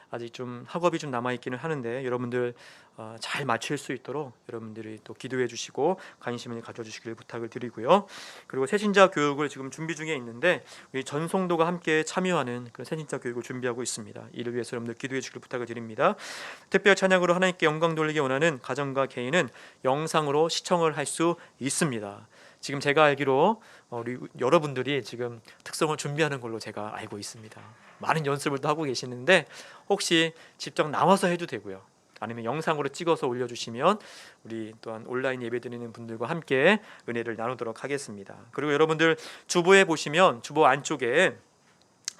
아직 좀 학업이 좀 남아 있기는 하는데 여러분들 잘 마칠 수 있도록 여러분들이 또 기도해 주시고 관심을 가져주시길 부탁을 드리고요. 그리고 새신자 교육을 지금 준비 중에 있는데 우리 전송도가 함께 참여하는 그런 새신자 교육을 준비하고 있습니다. 이를 위해서 여러분들 기도해 주시길 부탁을 드립니다. 특별 찬양으로 하나님께 영광 돌리기 원하는 가정과 개인은 영상으로 시청을 할 수 있습니다. 지금 제가 알기로 우리 여러분들이 지금 특성을 준비하는 걸로 제가 알고 있습니다. 많은 연습을 또 하고 계시는데 혹시 직접 나와서 해도 되고요. 아니면 영상으로 찍어서 올려주시면 우리 또한 온라인 예배드리는 분들과 함께 은혜를 나누도록 하겠습니다. 그리고 여러분들 주보에 보시면 주보 안쪽에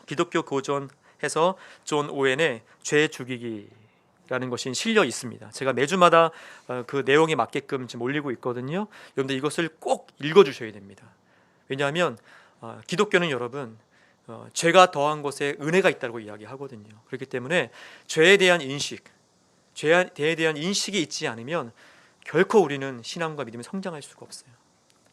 기독교 고전해서 존 오웬의 죄 죽이기 라는 것이 실려 있습니다. 제가 매주마다 그 내용에 맞게끔 지금 올리고 있거든요. 여러분들 이것을 꼭 읽어주셔야 됩니다. 왜냐하면 기독교는 여러분 죄가 더한 것에 은혜가 있다고 이야기하거든요. 그렇기 때문에 죄에 대한 인식, 죄에 대한 인식이 있지 않으면 결코 우리는 신앙과 믿음이 성장할 수가 없어요.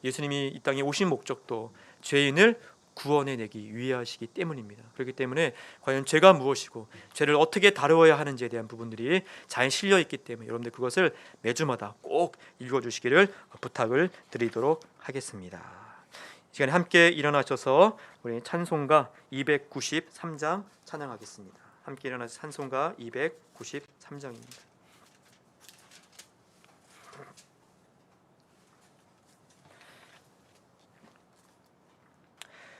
예수님이 이 땅에 오신 목적도 죄인을 구원해 내기 위하시기 때문입니다. 그렇기 때문에 과연 죄가 무엇이고 죄를 어떻게 다루어야 하는지에 대한 부분들이 잘 실려 있기 때문에 여러분들 그것을 매주마다 꼭 읽어주시기를 부탁을 드리도록 하겠습니다. 이 시간에 함께 일어나셔서 우리 찬송가 293장 찬양하겠습니다. 함께 일어나서 찬송가 293장입니다.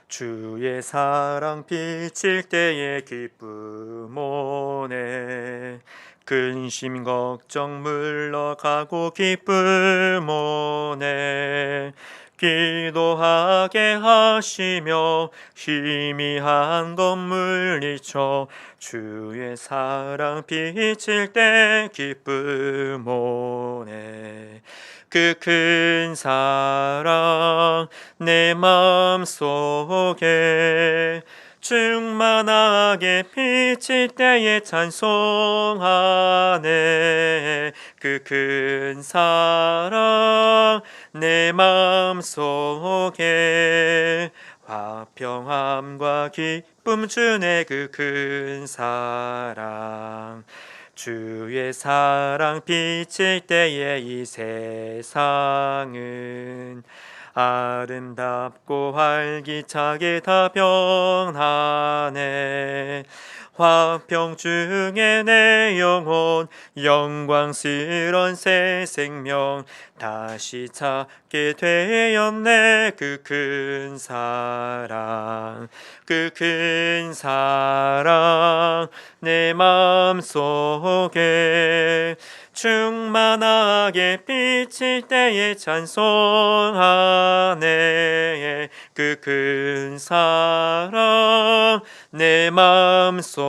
주의 사랑 비칠 때의 기쁨 오네, 근심 걱정 물러가고 기쁨 오네, 기도하게 하시며 희미한 것 물리쳐 주의 사랑 비칠 때 기쁨 오네. 그 큰 사랑 내 마음속에 충만하게 비칠 때에 찬송하네. 그 큰 사랑 내 마음속에 화평함과 기쁨 주네. 그 큰 사랑 주의 사랑 비칠 때에 이 세상은 아름답고 활기차게 다 변하네. 화평 중에 내 영혼 영광스런 새 생명 다시 찾게 되었네. 그 큰 사랑 그 큰 사랑 내 마음속에 충만하게 비칠 때에 찬송하네. 그 큰 사랑 내 마음속에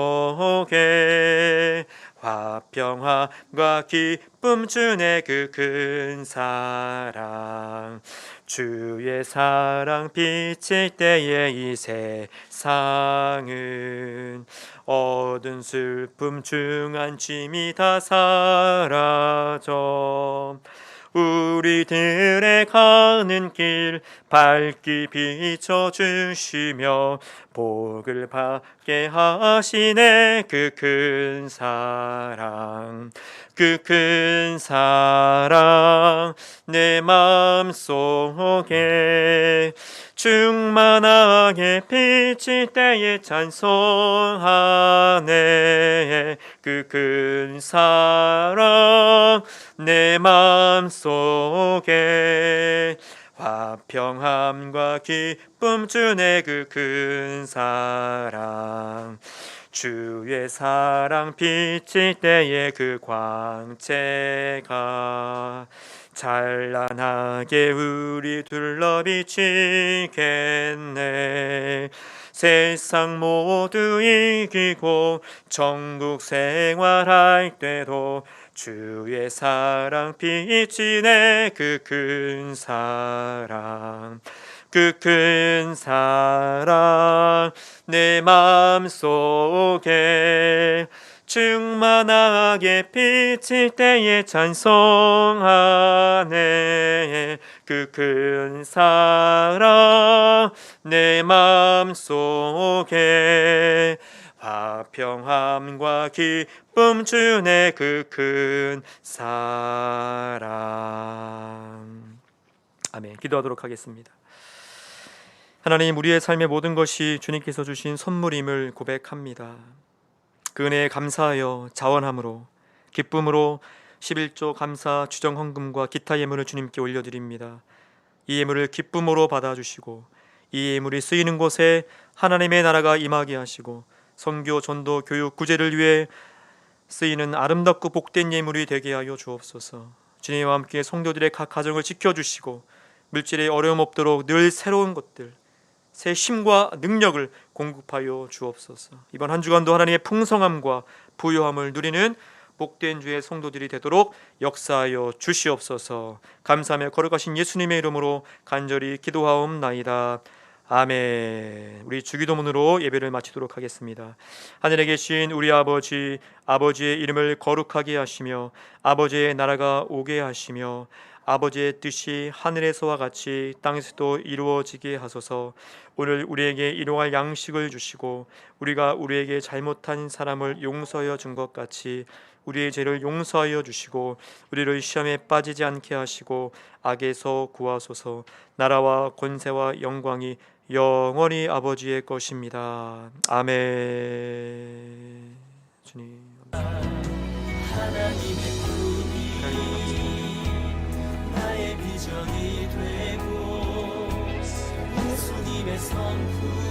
화평함과 기쁨 주네 그 큰 사랑 주의 사랑 비칠 때에 이 세상은 얻은 슬픔 중한 짐이 다 사라져 우리들의 가는 길 밝게 비춰주시며 복을 받게 하시네 그 큰 사랑 그 큰 사랑 내 마음속에 충만하게 비칠 때에 찬송하네 그 큰 사랑 내 마음속에 화평함과 기쁨 주네 그 큰 사랑 주의 사랑 비칠 때에 그 광채가 찬란하게 우리 둘러 비치겠네 세상 모두 이기고 천국 생활할 때도 주의 사랑 비치네 그 큰 사랑 그 큰 사랑 내 마음속에 충만하게 비칠 때에 찬송하네 그 큰 사랑 내 마음속에 화평함과 기쁨 주네 그 큰 사랑 아멘. 기도하도록 하겠습니다. 하나님 우리의 삶의 모든 것이 주님께서 주신 선물임을 고백합니다. 그 은혜에 감사하여 자원함으로 기쁨으로 11조 감사 주정 헌금과 기타 예물을 주님께 올려드립니다. 이 예물을 기쁨으로 받아주시고 이 예물이 쓰이는 곳에 하나님의 나라가 임하게 하시고 선교, 전도, 교육, 구제를 위해 쓰이는 아름답고 복된 예물이 되게 하여 주옵소서. 주님과 함께 성도들의 각 가정을 지켜주시고 물질에 어려움 없도록 늘 새로운 것들 새 힘과 능력을 공급하여 주옵소서. 이번 한 주간도 하나님의 풍성함과 부요함을 누리는 복된 주의 성도들이 되도록 역사하여 주시옵소서. 감사하며 거룩하신 예수님의 이름으로 간절히 기도하옵나이다. 아멘. 우리 주기도문으로 예배를 마치도록 하겠습니다. 하늘에 계신 우리 아버지, 아버지의 이름을 거룩하게 하시며 아버지의 나라가 오게 하시며 아버지의 뜻이 하늘에서와 같이 땅에서도 이루어지게 하소서. 오늘 우리에게 일용할 양식을 주시고 우리가 우리에게 잘못한 사람을 용서하여 준 것 같이 우리의 죄를 용서하여 주시고 우리를 시험에 빠지지 않게 하시고 악에서 구하소서. 나라와 권세와 영광이 영원히 아버지의 것입니다. 아멘. 주님 하나님의 꿈이 나의 비전이 되고 예수님의 선품